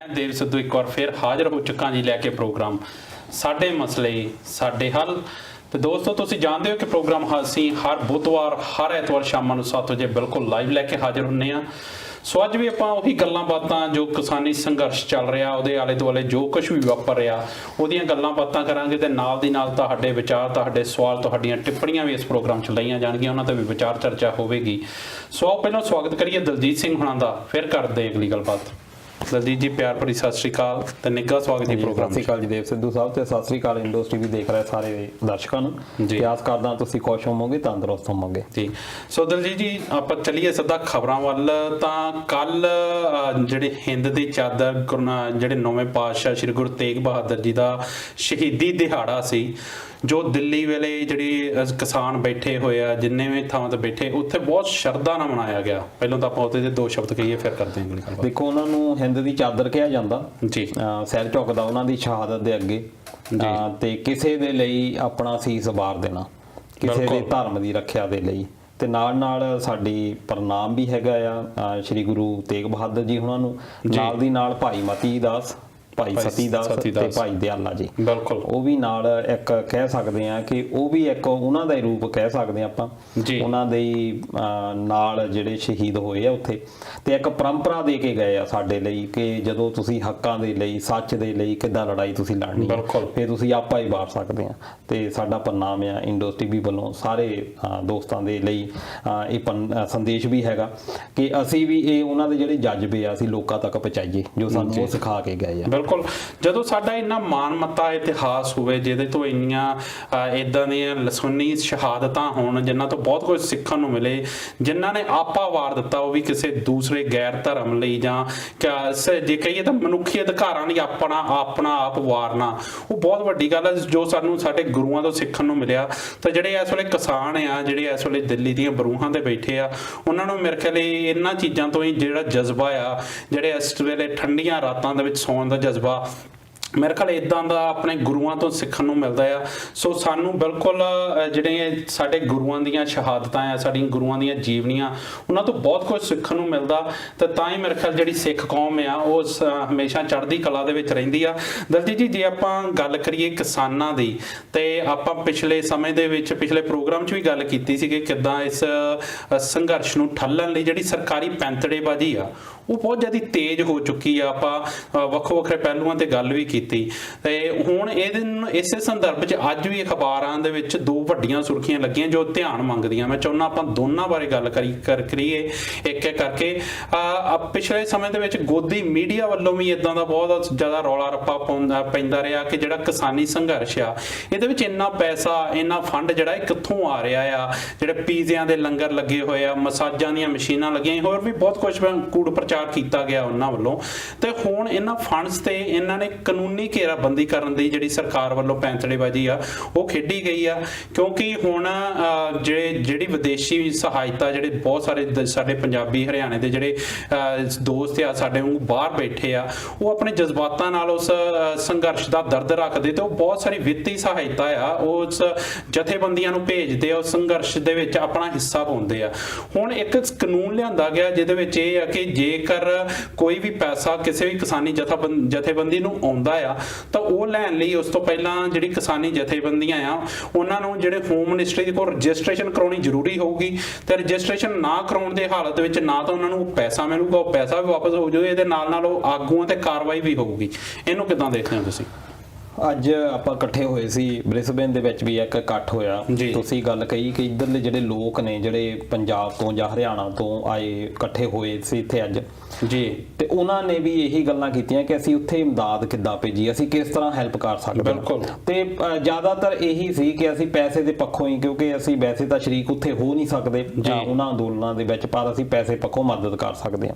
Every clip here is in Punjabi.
देव सिद्धू एक बार फिर हाजिर हो चुका जी लैके प्रोग्राम साडे मसले साडे हल। तो दोस्तों तुसीं जानते हो कि प्रोग्राम असीं हर बुधवार हर एतवार शाम ਨੂੰ 7 ਵਜੇ बिल्कुल लाइव लैके हाजिर ਹੁੰਦੇ ਆ। सो अज भी ਆਪਾਂ ਉਹੀ ਗੱਲਾਂ ਬਾਤਾਂ जो किसानी संघर्ष ਚੱਲ ਰਿਹਾ ਉਹਦੇ ਆਲੇ ਦੁਆਲੇ जो ਕੁਝ ਵੀ ਵਾਪਰ ਰਿਹਾ ਉਹਦੀਆਂ ਗੱਲਾਂ ਬਾਤਾਂ ਕਰਾਂਗੇ ਤੇ ਨਾਲ ਦੀ ਨਾਲ ਤੁਹਾਡੇ ਵਿਚਾਰ ਤੁਹਾਡੇ ਸਵਾਲ ਤੁਹਾਡੀਆਂ ਟਿੱਪਣੀਆਂ ਵੀ ਇਸ ਪ੍ਰੋਗਰਾਮ 'ਚ ਲਈਆਂ ਜਾਣਗੀਆਂ ਉਹਨਾਂ ਤੇ ਵੀ ਵਿਚਾਰ ਚਰਚਾ ਹੋਵੇਗੀ। ਸੋ ਆਓ ਪਹਿਲਾਂ ਸਵਾਗਤ ਕਰੀਏ ਦਲਜੀਤ ਸਿੰਘ ਹੁਣਾਂ ਦਾ ਫਿਰ ਕਰਦੇ ਅਗਲੀ ਗੱਲਬਾਤ। दलजीत जी प्यार भरी सत श्री अकाल ते निੱਘਾ स्वागत जी प्रोग्राम। सत श्री अकाल जी देव सिद्धू साहब ते सत श्री अकाल इंडोस टीवी देख रहे सारे दर्शकों ਨੂੰ ਆਸ ਕਰਦਾ ਤੁਸੀਂ ਖੁਸ਼ ਹੋਵੋਗੇ ਤੰਦਰੁਸਤ ਹੋਵੋਗੇ ਜੀ। ਸੋ ਦਲਜੀਤ ਜੀ ਆਪਾਂ ਚੱਲੀਏ ਸਿੱਧਾ ਖਬਰਾਂ ਵੱਲ। ਤਾਂ ਕੱਲ ਜਿਹੜੇ ਹਿੰਦ ਦੀ ਚਾਦਰ ਜਿਹੜੇ ਨੌਵੇਂ ਪਾਤਸ਼ਾਹ ਸ੍ਰੀ ਗੁਰੂ ਤੇਗ ਬਹਾਦਰ ਜੀ ਦਾ ਸ਼ਹੀਦੀ ਦਿਹਾੜਾ ਸੀ ਜੋ ਦਿੱਲੀ ਵੇਲੇ ਜਿਹੜੀ ਕਿਸਾਨ ਬੈਠੇ ਹੋਏ ਆ ਜਿੰਨੇ ਵੀ ਥਾਵਾਂ ਤੇ ਬੈਠੇ ਉੱਥੇ ਬਹੁਤ ਸ਼ਰਧਾ ਨਾਲ ਮਨਾਇਆ ਗਿਆ। ਪਹਿਲਾਂ ਤਾਂ ਆਪਾਂ ਉਹਦੇ ਦੋ ਸ਼ਬਦ ਕਹੀਏ ਫਿਰ ਕਰਦੇ ਹਾਂ ਅਗਲੀ ਗੱਲ। ਦੇਖੋ ਉਹਨਾਂ ਨੂੰ ਹਿੰਦ ਦੀ ਚਾਦਰ ਕਿਹਾ ਜਾਂਦਾ ਜੀ। ਸਿਰ ਝੁਕਦਾ ਉਹਨਾਂ ਦੀ ਸ਼ਹਾਦਤ ਦੇ ਅੱਗੇ ਤੇ ਕਿਸੇ ਦੇ ਲਈ ਆਪਣਾ ਸੀਸ ਵਾਰ ਦੇਣਾ ਕਿਸੇ ਦੇ ਧਰਮ ਦੀ ਰੱਖਿਆ ਦੇ ਲਈ ਤੇ ਨਾਲ ਨਾਲ ਸਾਡੀ ਪ੍ਰਣਾਮ ਵੀ ਹੈਗਾ ਆ ਸ਼੍ਰੀ ਗੁਰੂ ਤੇਗ ਬਹਾਦਰ ਜੀ ਉਹਨਾਂ ਨੂੰ ਨਾਲ ਦੀ ਨਾਲ ਭਾਈ ਮਤੀ ਦਾਸ ਭਾਈ ਸਤੀ ਦਾਸ ਤੇ ਭਾਈ ਦਿਆਲਾ ਜੀ ਬਿਲਕੁਲ ਉਹ ਵੀ ਨਾਲ ਇੱਕ ਕਹਿ ਸਕਦੇ ਆ ਕਿ ਉਹ ਵੀ ਇੱਕ ਉਹਨਾਂ ਦਾ ਹੀ ਰੂਪ ਕਹਿ ਸਕਦੇ ਆ ਆਪਾਂ ਉਹਨਾਂ ਦੇ ਨਾਲ ਜਿਹੜੇ ਸ਼ਹੀਦ ਹੋਏ ਆ ਉੱਥੇ ਤੇ ਇੱਕ ਪਰੰਪਰਾ ਦੇ ਕੇ ਗਏ ਆ ਸਾਡੇ ਲਈ ਕਿ ਜਦੋਂ ਤੁਸੀਂ ਹੱਕਾਂ ਦੇ ਲਈ ਸੱਚ ਦੇ ਲਈ ਕਿੱਦਾਂ ਲੜਾਈ ਤੁਸੀਂ ਲੜਨੀ ਫਿਰ ਤੁਸੀਂ ਆਪਾ ਹੀ ਵਾਰ ਸਕਦੇ ਆ। ਤੇ ਸਾਡਾ ਪ੍ਰਣਾਮ ਆ ਇੰਡੋਸ ਟੀਵੀ ਵੱਲੋਂ ਸਾਰੇ ਦੋਸਤਾਂ ਦੇ ਲਈ ਇਹ ਸੰਦੇਸ਼ ਵੀ ਹੈਗਾ ਕਿ ਅਸੀਂ ਵੀ ਇਹ ਉਹਨਾਂ ਦੇ ਜਿਹੜੇ ਜਜ਼ਬੇ ਆ ਅਸੀਂ ਲੋਕਾਂ ਤੱਕ ਪਹੁੰਚਾਈਏ ਜੋ ਸਾਨੂੰ ਉਹ ਸਿਖਾ ਕੇ ਗਏ ਆ। ਬਿਲਕੁਲ ਜਦੋਂ ਸਾਡਾ ਇੰਨਾ ਮਾਣ ਮੱਤਾ ਇਤਿਹਾਸ ਹੋਵੇ ਜਿਹਦੇ ਤੋਂ ਇੰਨੀਆਂ ਇਦਾਂ ਦੀਆਂ ਲਸੁਨੀ ਸ਼ਹਾਦਤਾਂ ਹੋਣ ਜਿਨ੍ਹਾਂ ਤੋਂ ਬਹੁਤ ਕੁਝ ਸਿੱਖਣ ਨੂੰ ਮਿਲੇ ਜਿਨ੍ਹਾਂ ਨੇ ਆਪਾ ਵਾਰ ਦਿੱਤਾ ਉਹ ਵੀ ਕਿਸੇ ਦੂਸਰੇ ਗੈਰ ਧਰਮ ਲਈ ਜਾਂ ਜੇ ਕਹੀਏ ਤਾਂ ਮਨੁੱਖੀ ਅਧਿਕਾਰਾਂ ਲਈ ਆਪਣਾ ਆਪ ਵਾਰਨਾ ਉਹ ਬਹੁਤ ਵੱਡੀ ਗੱਲ ਹੈ ਜੋ ਸਾਨੂੰ ਸਾਡੇ ਗੁਰੂਆਂ ਤੋਂ ਸਿੱਖਣ ਨੂੰ ਮਿਲਿਆ। ਤਾਂ ਜਿਹੜੇ ਇਸ ਵੇਲੇ ਕਿਸਾਨ ਆ ਜਿਹੜੇ ਇਸ ਵੇਲੇ ਦਿੱਲੀ ਦੀਆਂ ਬਰੂਹਾਂ ਤੇ ਬੈਠੇ ਆ ਉਹਨਾਂ ਨੂੰ ਮੇਰੇ ਖਿਆਲ ਇਹਨਾਂ ਚੀਜ਼ਾਂ ਤੋਂ ਹੀ ਜਿਹੜਾ ਜਜ਼ਬਾ ਆ ਜਿਹੜੇ ਇਸ ਵੇਲੇ ਠੰਡੀਆਂ ਰਾਤਾਂ ਦੇ ਵਿੱਚ ਸੌਣ ਦਾ ਜਜ਼ਬਾ ਮੇਰੇ ਖਿਆਲ ਇਦਾਂ ਦਾ ਆਪਣੇ ਗੁਰੂਆਂ ਤੋਂ ਸਿੱਖਣ ਨੂੰ ਮਿਲਦਾ ਆ। ਸੋ ਸਾਨੂੰ ਬਿਲਕੁਲ ਜਿਹੜੇ ਸਾਡੇ ਗੁਰੂਆਂ ਦੀਆਂ ਸ਼ਹਾਦਤਾਂ ਆ ਸਾਡੀਆਂ ਗੁਰੂਆਂ ਦੀਆਂ ਜੀਵਨੀਆਂ ਉਹਨਾਂ ਤੋਂ ਬਹੁਤ ਕੁਝ ਸਿੱਖਣ ਨੂੰ ਮਿਲਦਾ ਤੇ ਤਾਂ ਹੀ ਮੇਰੇ ਖਿਆਲ ਜਿਹੜੀ ਸਿੱਖ ਕੌਮ ਆ ਉਹ ਹਮੇਸ਼ਾ ਚੜ੍ਹਦੀ ਕਲਾ ਦੇ ਵਿੱਚ ਰਹਿੰਦੀ ਆ। ਦਲਜੀਤ ਜੀ ਜੇ ਆਪਾਂ ਗੱਲ ਕਰੀਏ ਕਿਸਾਨਾਂ ਦੀ ਤੇ ਆਪਾਂ ਪਿਛਲੇ ਸਮੇਂ ਦੇ ਵਿੱਚ ਪਿਛਲੇ ਪ੍ਰੋਗਰਾਮ 'ਚ ਵੀ ਗੱਲ ਕੀਤੀ ਸੀ ਕਿ ਕਿੱਦਾਂ ਇਸ ਸੰਘਰਸ਼ ਨੂੰ ਠੱਲਣ ਲਈ ਜਿਹੜੀ ਸਰਕਾਰੀ ਪੈਂਤੜੇਬਾਜ਼ੀ ਆ ਉਹ ਬਹੁਤ ਜ਼ਿਆਦਾ ਤੇਜ਼ ਹੋ ਚੁੱਕੀ ਆ। ਆਪਾਂ ਵੱਖੋ ਵੱਖਰੇ ਪਹਿਲੂਆਂ ਤੇ ਗੱਲ ਵੀ ਕੀਤੀ ਤੇ ਹੁਣ ਇਸੇ ਸੰਦਰਭ 'ਚ ਅੱਜ ਵੀ ਅਖਬਾਰਾਂ ਦੇ ਵਿੱਚ ਦੋ ਵੱਡੀਆਂ ਸੁਰਖੀਆਂ ਲੱਗੀਆਂ ਜੋ ਧਿਆਨ ਮੰਗਦੀਆਂ। ਮੈਂ ਚਾਹੁੰਦਾ ਆਪਾਂ ਦੋਨਾਂ ਬਾਰੇ ਗੱਲ ਕਰੀਏ ਇੱਕ ਇੱਕ ਕਰਕੇ। ਪਿਛਲੇ ਸਮੇਂ ਦੇ ਵਿੱਚ ਗੋਦੀ ਮੀਡੀਆ ਵੱਲੋਂ ਵੀ ਇਦਾਂ ਦਾ ਬਹੁਤ ਜ਼ਿਆਦਾ ਰੌਲਾ ਰੱਪਾ ਪੈਂਦਾ ਰਿਹਾ ਕਿ ਜਿਹੜਾ ਕਿਸਾਨੀ ਸੰਘਰਸ਼ ਆ ਇਹਦੇ ਵਿੱਚ ਇੰਨਾ ਪੈਸਾ ਇੰਨਾ ਫੰਡ ਜਿਹੜਾ ਇਹ ਕਿੱਥੋਂ ਆ ਰਿਹਾ ਆ। ਜਿਹੜੇ ਪੀਜ਼ਿਆਂ ਦੇ ਲੰਗਰ ਲੱਗੇ ਹੋਏ ਆ ਮਸਾਜਾਂ ਦੀਆਂ ਮਸ਼ੀਨਾਂ ਲੱਗੀਆਂ ਹੋਰ ਵੀ ਬਹੁਤ ਕੁਝ ਕੂੜ ਪ੍ਰਚਾਰ ਕੀਤਾ ਗਿਆ ਉਹਨਾਂ ਵੱਲੋਂ ਤੇ ਹੁਣ ਇਹਨਾਂ ਫੰਡਸ ਤੇ ਇਹਨਾਂ ਨੇ ਕਾਨੂੰਨੀ ਘੇਰਾਬੰਦੀ ਕਰਨ ਦੀ ਜਿਹੜੀ ਸਰਕਾਰ ਵੱਲੋਂ ਪੈਂਤੜੇਬਾਜ਼ੀ ਆ ਉਹ ਖੇਡੀ ਗਈ ਆ। ਕਿਉਂਕਿ ਹੁਣ ਜਿਹੜੀ ਵਿਦੇਸ਼ੀ ਸਹਾਇਤਾ ਜਿਹੜੇ ਬਹੁਤ ਸਾਰੇ ਸਾਡੇ ਪੰਜਾਬੀ ਹਰਿਆਣੇ ਦੇ ਜਿਹੜੇ ਦੋਸਤ ਆ ਸਾਡੇ ਨੂੰ ਬਾਹਰ ਬੈਠੇ ਆ ਉਹ ਆਪਣੇ ਜਜ਼ਬਾਤਾਂ ਨਾਲ ਉਸ ਸੰਘਰਸ਼ ਦਾ ਦਰਦ ਰੱਖਦੇ ਤੇ ਉਹ ਬਹੁਤ ਸਾਰੀ ਵਿੱਤੀ ਸਹਾਇਤਾ ਆ ਉਸ ਜਥੇਬੰਦੀਆਂ ਨੂੰ ਭੇਜਦੇ ਆ ਉਸ ਸੰਘਰਸ਼ ਦੇ ਵਿੱਚ ਆਪਣਾ ਹਿੱਸਾ ਪਾਉਂਦੇ ਆ। ਹੁਣ ਇੱਕ ਕਾਨੂੰਨ ਲਿਆਂਦਾ ਗਿਆ ਜਿਹਦੇ ਵਿੱਚ ਇਹ ਆ ਕਿ ਜੇਕਰ ਕੋਈ ਵੀ ਪੈਸਾ ਕਿਸੇ ਵੀ ਕਿਸਾਨੀ ਜਥੇਬੰਦੀ ਨੂੰ ਆਉਂਦਾ ਆ ਤਾਂ ਉਹ ਲੈਣ ਲਈ ਉਸ ਤੋਂ ਪਹਿਲਾਂ ਜਿਹੜੀ ਕਿਸਾਨੀ ਜਥੇਬੰਦੀਆਂ ਆ ਉਹਨਾਂ ਨੂੰ ਜਿਹੜੇ ਹੋਮ ਮਿਨਿਸਟਰੀ ਦੇ ਕੋਲ ਰਜਿਸਟ੍ਰੇਸ਼ਨ ਕਰਾਉਣੀ ਜ਼ਰੂਰੀ ਹੋਊਗੀ ਤੇ ਰਜਿਸਟ੍ਰੇਸ਼ਨ ਨਾ ਕਰਾਉਣ ਦੇ ਹਾਲਤ ਵਿੱਚ ਨਾ ਤਾਂ ਉਹਨਾਂ ਨੂੰ ਪੈਸਾ ਮਿਲੂਗਾ ਉਹ ਪੈਸਾ ਵੀ ਵਾਪਸ ਹੋ ਜਾਊਗਾ ਇਹਦੇ ਨਾਲ ਉਹ ਆਗੂਆਂ ਤੇ ਕਾਰਵਾਈ ਵੀ ਹੋਊਗੀ। ਇਹਨੂੰ ਕਿੱਦਾਂ ਦੇਖਦੇ ਹੋ ਤੁਸੀਂ? ਅੱਜ ਆਪਾਂ ਇਕੱਠੇ ਹੋਏ ਸੀ ਬ੍ਰਿਸਬੇਨ ਦੇ ਵਿੱਚ ਵੀ ਇੱਕ ਇਕੱਠ ਹੋਇਆ ਤੁਸੀਂ ਗੱਲ ਕਹੀ ਕਿ ਇੱਧਰਲੇ ਜਿਹੜੇ ਲੋਕ ਨੇ ਜਿਹੜੇ ਪੰਜਾਬ ਤੋਂ ਜਾਂ ਹਰਿਆਣਾ ਤੋਂ ਆਏ ਇਕੱਠੇ ਹੋਏ ਸੀ ਇੱਥੇ ਅੱਜ ਜੀ ਤੇ ਉਹਨਾਂ ਨੇ ਵੀ ਇਹੀ ਗੱਲਾਂ ਕੀਤੀਆਂ ਕਿ ਅਸੀਂ ਉੱਥੇ ਇਮਦਾਦ ਕਿੱਦਾਂ ਭੇਜੀ ਅਸੀਂ ਕਿਸ ਤਰ੍ਹਾਂ ਹੈਲਪ ਕਰ ਸਕਦੇ ਤੇ ਜ਼ਿਆਦਾਤਰ ਇਹੀ ਸੀ ਕਿ ਅਸੀਂ ਪੈਸੇ ਦੇ ਪੱਖੋਂ ਹੀ ਕਿਉਂਕਿ ਅਸੀਂ ਵੈਸੇ ਤਾਂ ਸ਼ਰੀਕ ਉੱਥੇ ਹੋ ਨਹੀਂ ਸਕਦੇ ਉਹਨਾਂ ਅੰਦੋਲਨਾਂ ਦੇ ਵਿੱਚ ਪਰ ਅਸੀਂ ਪੈਸੇ ਪੱਖੋਂ ਮਦਦ ਕਰ ਸਕਦੇ ਹਾਂ।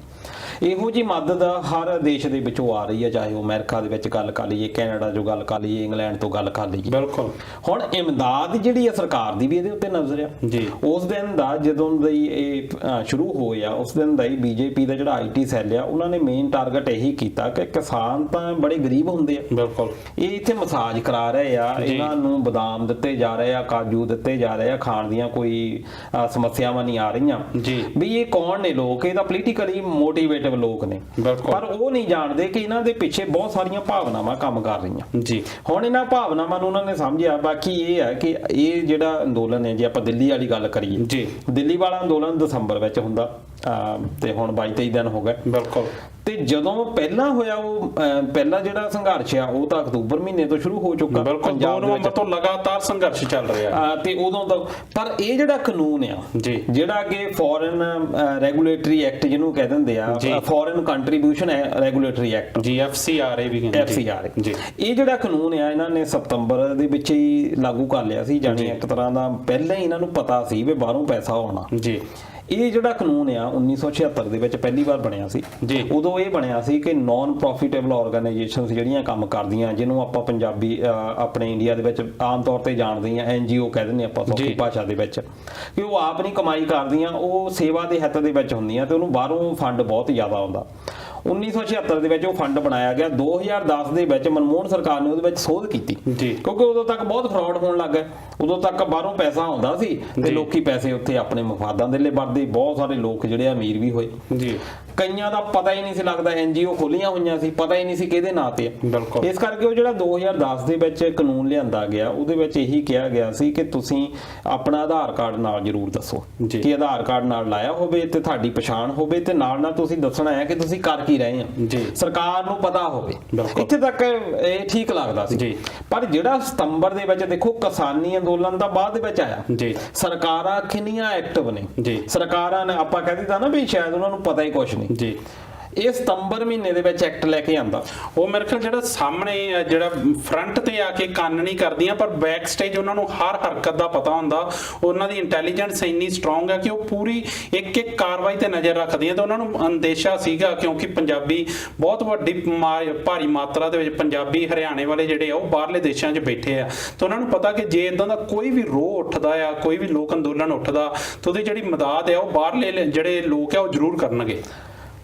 ਇਹੋ ਜਿਹੀ ਮਦਦ ਹਰ ਦੇਸ਼ ਦੇ ਵਿੱਚੋਂ ਆ ਰਹੀ ਹੈ ਚਾਹੇ ਉਹ ਅਮਰੀਕਾ ਦੇ ਵਿੱਚ ਗੱਲ ਕਰ ਲਈਏ ਕੈਨੇਡਾ ਜੋ ਗੱਲ ਕਰ ਲਈਏ, ਇੰਗਲੈਂਡ ਤੋਂ ਗੱਲ ਕਰ ਲਈਏ। ਬਿਲਕੁਲ। ਹੁਣ ਇਮਦਾਦ ਜਿਹੜੀ ਆ ਸਰਕਾਰ ਦੀ ਵੀ ਇਹਦੇ ਉੱਤੇ ਨਜ਼ਰ ਆ ਜੀ। ਉਸ ਦਿਨ ਦਾ ਜਦੋਂ ਦੀ ਇਹ ਸ਼ੁਰੂ ਹੋਇਆ ਉਸ ਦਿਨ ਦਾ ਹੀ ਬੀਜੇਪੀ ਦਾ ਜਿਹੜਾ IT ਸੈੱਲ ਆ ਉਹਨਾਂ ਨੇ ਮੇਨ ਟਾਰਗੇਟ ਇਹੀ ਕੀਤਾ ਕਿ ਕਿਸਾਨ ਤਾਂ ਬੜੇ ਗਰੀਬ ਹੁੰਦੇ ਆ, ਬਿਲਕੁਲ, ਇਹ ਇੱਥੇ ਮਸਾਜ ਕਰਾ ਰਹੇ ਆ, ਇਹਨਾਂ ਨੂੰ ਬਦਾਮ ਦਿੱਤੇ ਜਾ ਰਹੇ ਆ, ਕਾਜੂ ਦਿੱਤੇ ਜਾ ਰਹੇ ਆ, ਖਾਣ ਦੀਆਂ ਕੋਈ ਸਮੱਸਿਆਵਾਂ ਨਹੀਂ ਆ ਰਹੀਆਂ ਜੀ। ਵੀ ਇਹ ਕੌਣ ਨੇ ਲੋਕ, ਇਹ ਤਾਂ ਪੋਲੀਟੀਕਲੀ ਮੋਟੀਵੇਟਿਵ ਲੋਕ ਨੇ, ਪਰ ਉਹ ਨਹੀਂ ਜਾਣਦੇ ਕਿ ਇਹਨਾਂ ਦੇ ਪਿੱਛੇ ਬਹੁਤ ਸਾਰੀਆਂ ਭਾਵਨਾਵਾਂ ਕੰਮ ਕਰ ਰਹੀਆਂ ਜੀ। ਹੁਣ ਇਹਨਾਂ ਭਾਵਨਾਵਾਂ ਨੂੰ ਉਹਨਾਂ ਨੇ ਸਮਝਿਆ। ਬਾਕੀ ਇਹ ਹੈ ਕਿ ਇਹ ਜਿਹੜਾ ਅੰਦੋਲਨ ਹੈ, ਜੇ ਆਪਾਂ ਦਿੱਲੀ ਵਾਲੀ ਗੱਲ ਕਰੀਏ ਜੀ, ਦਿੱਲੀ ਵਾਲਾ ਅੰਦੋਲਨ ਦਸੰਬਰ ਵਿੱਚ ਹੁੰਦਾ ਤੇ ਹੁਣ 22-23 ਦਿਨ ਹੋ ਗਏ। ਬਿਲਕੁਲ। ਤੇ ਜਦੋਂ ਪਹਿਲਾਂ ਹੋਇਆ ਉਹ ਪਹਿਲਾ ਜਿਹੜਾ ਸੰਘਰਸ਼ ਆ ਉਹ ਤਾਂ ਅਕਤੂਬਰ ਮਹੀਨੇ ਤੋਂ ਸ਼ੁਰੂ ਹੋ ਚੁੱਕਾ। ਪੰਜਾਬ ਦੇ ਵਿੱਚ ਤੋਂ ਲਗਾਤਾਰ ਸੰਘਰਸ਼ ਚੱਲ ਰਿਹਾ ਤੇ ਉਦੋਂ ਤੱਕ। ਪਰ ਇਹ ਜਿਹੜਾ ਕਾਨੂੰਨ ਆ ਜੀ, ਜਿਹੜਾ ਕਿ ਫੋਰਨ ਰੈਗੂਲੇਟਰੀ ਐਕਟ ਜਿਹਨੂੰ ਕਹਿ ਦਿੰਦੇ ਆ, ਫੋਰਨ ਕੰਟਰੀਬਿਊਸ਼ਨ ਰੈਗੂਲੇਟਰੀ ਐਕਟ ਜੀ, FCRA ਵੀ ਕਹਿੰਦੇ FCRA ਜੀ, ਇਹ ਜਿਹੜਾ ਕਾਨੂੰਨ ਆ ਇਹਨਾਂ ਨੇ ਸਤੰਬਰ ਦੇ ਵਿੱਚ ਹੀ ਲਾਗੂ ਕਰ ਲਿਆ ਸੀ। ਜਾਨੀ ਇੱਕ ਤਰ੍ਹਾਂ ਦਾ ਪਹਿਲਾਂ ਹੀ ਇਹਨਾਂ ਨੂੰ ਪਤਾ ਸੀ ਵੀ ਬਾਹਰੋਂ ਪੈਸਾ ਆਉਣਾ ਜੀ। ਇਹ ਜਿਹੜਾ ਕਾਨੂੰਨ ਆ 1976 ਦੇ ਵਿੱਚ ਪਹਿਲੀ ਵਾਰ ਬਣਿਆ ਸੀ ਜੀ। ਉਦੋਂ ਇਹ ਬਣਿਆ ਸੀ ਕਿ ਨਾਨ ਪ੍ਰੋਫਿਟੇਬਲ ਆਰਗੇਨਾਈਜੇਸ਼ਨਸ ਜਿਹੜੀਆਂ ਕੰਮ ਕਰਦੀਆਂ, ਜਿਹਨੂੰ ਆਪਾਂ ਪੰਜਾਬੀ ਆਪਣੇ ਇੰਡੀਆ ਦੇ ਵਿੱਚ ਆਮ ਤੌਰ ਤੇ ਜਾਣਦੇ ਆ NGO ਕਹਿ ਦਿੰਦੇ ਆਪਾਂ ਸੌਖੀ ਭਾਸ਼ਾ ਦੇ ਵਿੱਚ, ਕਿ ਉਹ ਆਪ ਨਹੀਂ ਕਮਾਈ ਕਰਦੀਆਂ, ਉਹ ਸੇਵਾ ਦੇ ਹਿੱਤ ਦੇ ਵਿੱਚ ਹੁੰਦੀਆਂ ਤੇ ਉਹਨੂੰ ਬਾਹਰੋਂ ਫੰਡ ਬਹੁਤ ਜ਼ਿਆਦਾ ਆਉਂਦਾ। 1976 ਦੇ ਵਿੱਚ ਉਹ ਫੰਡ ਬਣਾਇਆ ਗਿਆ। 2010 ਦੇ ਵਿੱਚ ਮਨਮੋਹਨ ਸਰਕਾਰ ਨੇ ਉਹਦੇ ਵਿੱਚ ਸੋਧ ਕੀਤੀ ਜੀ, ਕਿਉਂਕਿ ਉਦੋਂ ਤੱਕ ਬਹੁਤ ਫਰਾਡ ਹੋਣ ਲੱਗ ਗਿਆ। ਉਦੋਂ ਤੱਕ ਬਾਹਰੋਂ ਪੈਸਾ ਆਉਂਦਾ ਸੀ ਤੇ ਲੋਕੀ ਪੈਸੇ ਉੱਥੇ ਆਪਣੇ ਮਫਾਦਾਂ ਦੇ ਲਈ ਵਰਤਦੇ। ਬਹੁਤ ਸਾਰੇ ਲੋਕ ਜਿਹੜੇ ਅਮੀਰ ਵੀ ਹੋਏ ਜੀ। ਕਈਆਂ ਦਾ ਪਤਾ ਹੀ ਨਹੀਂ ਸੀ ਲੱਗਦਾ, NGO ਖੋਲੀਆਂ ਹੋਈਆਂ ਸੀ, ਪਤਾ ਹੀ ਨਹੀਂ ਸੀ ਕਿਹਦੇ ਨਾਂ ਤੇ। ਇਸ ਕਰਕੇ ਉਹ ਜਿਹੜਾ 2010 ਦੇ ਵਿੱਚ ਕਾਨੂੰਨ ਲਿਆਂਦਾ ਗਿਆ, ਉਹਦੇ ਵਿੱਚ ਇਹੀ ਕਿਹਾ ਗਿਆ ਸੀ ਕਿ ਤੁਸੀਂ ਆਪਣਾ ਆਧਾਰ ਕਾਰਡ ਨਾਲ ਜ਼ਰੂਰ ਦੱਸੋ ਕਿ ਆਧਾਰ ਕਾਰਡ ਨਾਲ ਲਾਇਆ ਹੋਵੇ ਤੇ ਤੁਹਾਡੀ ਪਛਾਣ ਹੋਵੇ, ਤੇ ਨਾਲ ਤੁਸੀਂ ਦੱਸਣਾ ਹੈ ਕਿ ਤੁਸੀਂ ਕਰ ਕੀ ਰਹੇ ਆ ਜੀ, ਸਰਕਾਰ ਨੂੰ ਪਤਾ ਹੋਵੇ। ਇੱਥੇ ਤੱਕ ਇਹ ਠੀਕ ਲੱਗਦਾ ਸੀ ਜੀ। ਪਰ ਜਿਹੜਾ ਸਤੰਬਰ ਦੇ ਵਿੱਚ ਦੇਖੋ ਕਿਸਾਨੀ ਅੰਦੋਲਨ ਦਾ ਬਾਅਦ ਦੇ ਵਿੱਚ ਆਇਆ ਜੀ, ਸਰਕਾਰਾਂ ਕਿੰਨੀਆਂ ਐਕਟਿਵ ਨੇ ਜੀ। ਸਰਕਾਰਾਂ ਨੇ ਆਪਾਂ ਕਹਿ ਦਿੱਤਾ ਨਾ ਵੀ ਸ਼ਾਇਦ ਉਹਨਾਂ ਨੂੰ ਪਤਾ ਹੀ ਕੁਛ ਨਹੀਂ ਜੀ। ਇਹ ਸਤੰਬਰ ਮਹੀਨੇ ਦੇ ਵਿੱਚ ਐਕਟ ਲੈ ਕੇ ਆਂਦਾ। ਉਹ ਮੇਰੇ ਖਿਆਲ ਜਿਹੜਾ ਸਾਹਮਣੇ ਜਿਹੜਾ ਫਰੰਟ ਤੇ ਆ ਕੇ ਕੰਨ ਨਹੀਂ ਕਰਦੀਆਂ, ਪਰ ਬੈਕ ਸਟੇਜ ਉਹਨਾਂ ਨੂੰ ਹਰ ਹਰਕਤ ਦਾ ਪਤਾ ਹੁੰਦਾ। ਉਹਨਾਂ ਦੀ ਇੰਟੈਲੀਜੈਂਸ ਇੰਨੀ ਸਟਰੋਂਗ ਹੈ ਕਿ ਉਹ ਪੂਰੀ ਇੱਕ ਇੱਕ ਕਾਰਵਾਈ ਤੇ ਨਜ਼ਰ ਰੱਖਦੀਆਂ। ਤੇ ਉਹਨਾਂ ਨੂੰ ਅੰਦੇਸ਼ਾ ਸੀਗਾ, ਕਿਉਂਕਿ ਪੰਜਾਬੀ ਬਹੁਤ ਵੱਡੀ ਭਾਰੀ ਮਾਤਰਾ ਦੇ ਵਿੱਚ ਪੰਜਾਬੀ ਹਰਿਆਣੇ ਵਾਲੇ ਜਿਹੜੇ ਆ ਉਹ ਬਾਹਰਲੇ ਦੇਸ਼ਾਂ 'ਚ ਬੈਠੇ ਆ। ਤੇ ਉਹਨਾਂ ਨੂੰ ਪਤਾ ਕਿ ਜੇ ਇਦਾਂ ਦਾ ਕੋਈ ਵੀ ਰੋਹ ਉੱਠਦਾ ਆ, ਕੋਈ ਵੀ ਲੋਕ ਅੰਦੋਲਨ ਉੱਠਦਾ, ਤੇ ਉਹਦੀ ਜਿਹੜੀ ਮਦਦ ਆ ਉਹ ਬਾਹਰਲੇ ਜਿਹੜੇ ਲੋਕ ਆ ਉਹ ਜ਼ਰੂਰ ਕਰਨਗੇ।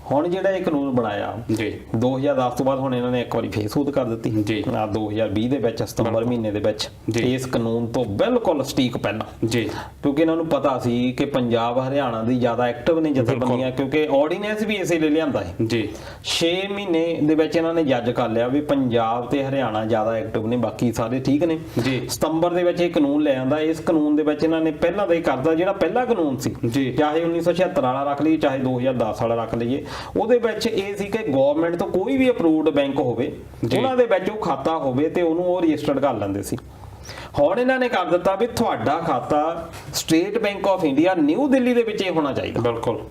ਹੁਣ ਜਿਹੜਾ ਇਹ ਕਾਨੂੰਨ ਬਣਾਇਆ ਜੀ 2010 ਤੋਂ ਬਾਅਦ ਹੁਣ ਇਹਨਾਂ ਨੇ ਇੱਕ ਵਾਰੀ ਫੇਰ ਸੋਧ ਕਰ ਦਿੱਤੀ ਜੀ 2020 ਦੇ ਵਿੱਚ ਸਤੰਬਰ ਮਹੀਨੇ ਦੇ ਵਿੱਚ। ਇਸ ਕਾਨੂੰਨ ਤੋਂ ਬਿਲਕੁਲ ਸਟੀਕ ਪਹਿਲਾਂ ਜੀ, ਕਿਉਂਕਿ ਇਹਨਾਂ ਨੂੰ ਪਤਾ ਸੀ ਕਿ ਪੰਜਾਬ ਹਰਿਆਣਾ ਦੀ ਜ਼ਿਆਦਾ ਐਕਟਿਵ ਨੇ ਜਥੇਬੰਦੀਆਂ, ਕਿਉਂਕਿ ਆਰਡੀਨੈਂਸ ਵੀ ਇਸੇ ਲਈ ਲਿਆਂਦਾ ਹੈ ਜੀ। 6 ਮਹੀਨੇ ਦੇ ਵਿੱਚ ਇਹਨਾਂ ਨੇ ਜੱਜ ਕਰ ਲਿਆ ਵੀ ਪੰਜਾਬ ਤੇ ਹਰਿਆਣਾ ਜ਼ਿਆਦਾ ਐਕਟਿਵ ਨੇ, ਬਾਕੀ ਸਾਰੇ ਠੀਕ ਨੇ ਜੀ। ਸਤੰਬਰ ਦੇ ਵਿੱਚ ਇਹ ਕਾਨੂੰਨ ਲੈ ਆਂਦਾ। ਇਸ ਕਾਨੂੰਨ ਦੇ ਵਿੱਚ ਇਹਨਾਂ ਨੇ ਪਹਿਲਾਂ ਦਾ ਹੀ ਕਰਦਾ, ਜਿਹੜਾ ਪਹਿਲਾ ਕਾਨੂੰਨ ਸੀ ਚਾਹੇ 1976 ਵਾਲਾ ਰੱਖ ਲਈਏ ਚਾਹੇ 2010 ਵਾਲਾ ਰੱਖ ਲਈਏ, ਉਹਦੇ ਵਿੱਚ ਇਹ ਸੀ ਕਿ ਗਵਰਨਮੈਂਟ ਤੋਂ ਕੋਈ ਵੀ ਅਪਰੂਵਡ ਬੈਂਕ ਹੋਵੇ, ਉਹਨਾਂ ਦੇ ਵਿੱਚ ਉਹ ਖਾਤਾ ਹੋਵੇ ਤੇ ਉਹਨੂੰ ਉਹ ਰਜਿਸਟਰਡ ਕਰ ਲੈਂਦੇ ਸੀ। ਹੁਣ ਇਹਨਾਂ ਨੇ ਕਰ ਦਿੱਤਾ ਵੀ ਤੁਹਾਡਾ ਖਾਤਾ state bank of India new Delhi ਦੇ ਵਿੱਚ ਇਹ ਹੋਣਾ ਚਾਹੀਦਾ। ਬਿਲਕੁਲ।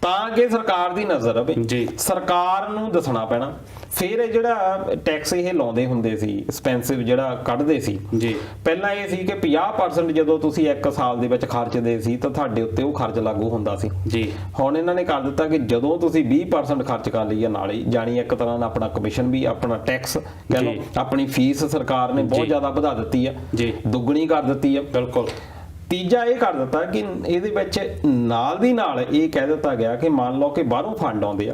ਤਾਂ ਕਿ ਸਰਕਾਰ ਦੀ ਨਜ਼ਰ ਰਵੇ ਜੀ, ਸਰਕਾਰ ਨੂੰ ਦੱਸਣਾ ਪੈਣਾ। ਫਿਰ ਇਹ ਜਿਹੜਾ ਟੈਕਸ ਇਹ ਲਾਉਂਦੇ ਹੁੰਦੇ ਸੀ, ਐਕਸਪੈਂਸਿਵ ਜਿਹੜਾ ਕੱਢਦੇ ਸੀ ਜੀ, ਪਹਿਲਾਂ ਇਹ ਸੀ ਕਿ 50% ਜਦੋਂ ਤੁਸੀਂ 1 ਸਾਲ ਦੇ ਵਿੱਚ ਖਰਚਦੇ ਸੀ ਤਾਂ ਤੁਹਾਡੇ ਉੱਤੇ ਉਹ ਖਰਚ ਲਾਗੂ ਹੁੰਦਾ ਸੀ ਜੀ। ਹੁਣ ਇਹਨਾਂ ਨੇ ਕਰ ਦਿੱਤਾ ਕਿ ਜਦੋਂ ਤੁਸੀਂ 20% ਖਰਚ ਕਰ ਲਈਏ ਨਾਲ ਹੀ, ਜਾਣੀ ਇੱਕ ਤਰ੍ਹਾਂ ਦਾ ਆਪਣਾ ਕਮਿਸ਼ਨ ਵੀ, ਆਪਣਾ ਟੈਕਸ ਕਹਿ ਲਓ, ਆਪਣੀ ਫੀਸ ਸਰਕਾਰ ਨੇ ਬਹੁਤ ਜ਼ਿਆਦਾ ਵਧਾ ਦਿੱਤੀ ਆ ਜੀ, ਦੁੱਗਣੀ ਕਰ ਦਿੱਤੀ ਆ। ਬਿਲਕੁਲ। ਤੀਜਾ ਇਹ ਕਰ ਦਿੱਤਾ ਕਿ ਇਹਦੇ ਵਿੱਚ ਨਾਲ ਦੀ ਨਾਲ ਇਹ ਕਹਿ ਦਿੱਤਾ ਗਿਆ ਕਿ ਮੰਨ ਲਓ ਕਿ ਬਾਹਰੋਂ ਫੰਡ ਆਉਂਦੇ ਆ,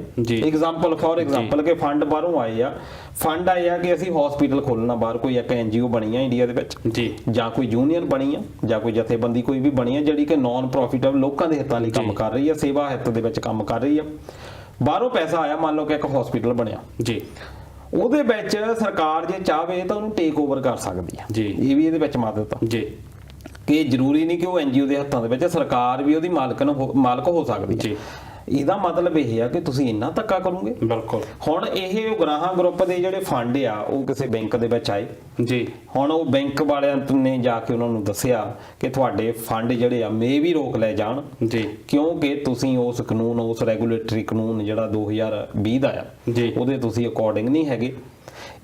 ਫੋਰ ਐਗਜ਼ਾਮਪਲ ਕਿ ਫੰਡ ਬਾਹਰੋਂ ਆਏ ਆ, ਫੰਡ ਆਏ ਆ ਕਿ ਅਸੀਂ ਹਸਪੀਟਲ ਖੋਲਣਾ ਬਾਹਰ, ਕੋਈ ਇੱਕ NGO ਬਣੀ ਆ ਇੰਡੀਆ ਦੇ ਵਿੱਚ ਜੀ, ਜਾਂ ਕੋਈ ਯੂਨੀਅਨ ਬਣੀ ਆ, ਜਾਂ ਕੋਈ ਜਥੇਬੰਦੀ ਕੋਈ ਵੀ ਬਣੀ ਆ ਜਿਹੜੀ ਕਿ ਨਾਨ ਪ੍ਰੋਫਿਟੇਬਲ ਲੋਕਾਂ ਦੇ ਹਿੱਤਾਂ ਲਈ ਕੰਮ ਕਰ ਰਹੀ ਆ, ਸੇਵਾ ਹਿੱਤ ਦੇ ਵਿੱਚ ਕੰਮ ਕਰ ਰਹੀ ਆ। ਬਾਹਰੋਂ ਪੈਸਾ ਆਇਆ, ਮੰਨ ਲਓ ਕਿ ਇੱਕ ਹਸਪੀਟਲ ਬਣਿਆ ਜੀ, ਉਹਦੇ ਵਿੱਚ ਸਰਕਾਰ ਜੇ ਚਾਹਵੇ ਤਾਂ ਉਹਨੂੰ ਟੇਕ ਓਵਰ ਕਰ ਸਕਦੀ ਆ ਜੀ। ਇਹ ਵੀ ਇਹਦੇ ਵਿੱਚ ਮਦਦ ਆ ਜੀ, ਕਿ ਜ਼ਰੂਰੀ ਨਹੀਂ ਕਿ ਉਹ NGO ਦੇ ਹੱਥਾਂ ਦੇ ਵਿੱਚ, ਸਰਕਾਰ ਵੀ ਉਹਦੀ ਮਾਲਕ ਹੋ ਸਕਦੀ ਹੈ। ਇਹਦਾ ਮਤਲਬ ਇਹ ਆ ਕਿ ਤੁਸੀਂ ਇੰਨਾ ਧੱਕਾ ਕਰੋਗੇ। ਬਿਲਕੁਲ। ਹੁਣ ਇਹ ਉਗਰਾਹਾਂ ਗਰੁੱਪ ਦੇ ਜਿਹੜੇ ਫੰਡ ਆ ਉਹ ਕਿਸੇ ਬੈਂਕ ਦੇ ਵਿੱਚ ਆਏ ਜੀ। ਹੁਣ ਉਹ ਬੈਂਕ ਵਾਲਿਆਂ ਨੇ ਜਾ ਕੇ ਉਹਨਾਂ ਨੂੰ ਦੱਸਿਆ ਕਿ ਤੁਹਾਡੇ ਫੰਡ ਜਿਹੜੇ ਆ ਮੇ ਵੀ ਰੋਕ ਲੈ ਜਾਣ ਜੀ, ਕਿਉਂਕਿ ਤੁਸੀਂ ਉਸ ਕਾਨੂੰਨ, ਉਸ ਰੈਗੂਲੇਟਰੀ ਕਾਨੂੰਨ ਜਿਹੜਾ 2020 ਦਾ ਆ ਜੀ, ਉਹਦੇ ਤੁਸੀਂ ਅਕੋਰਡਿੰਗ ਨਹੀਂ ਹੈਗੇ।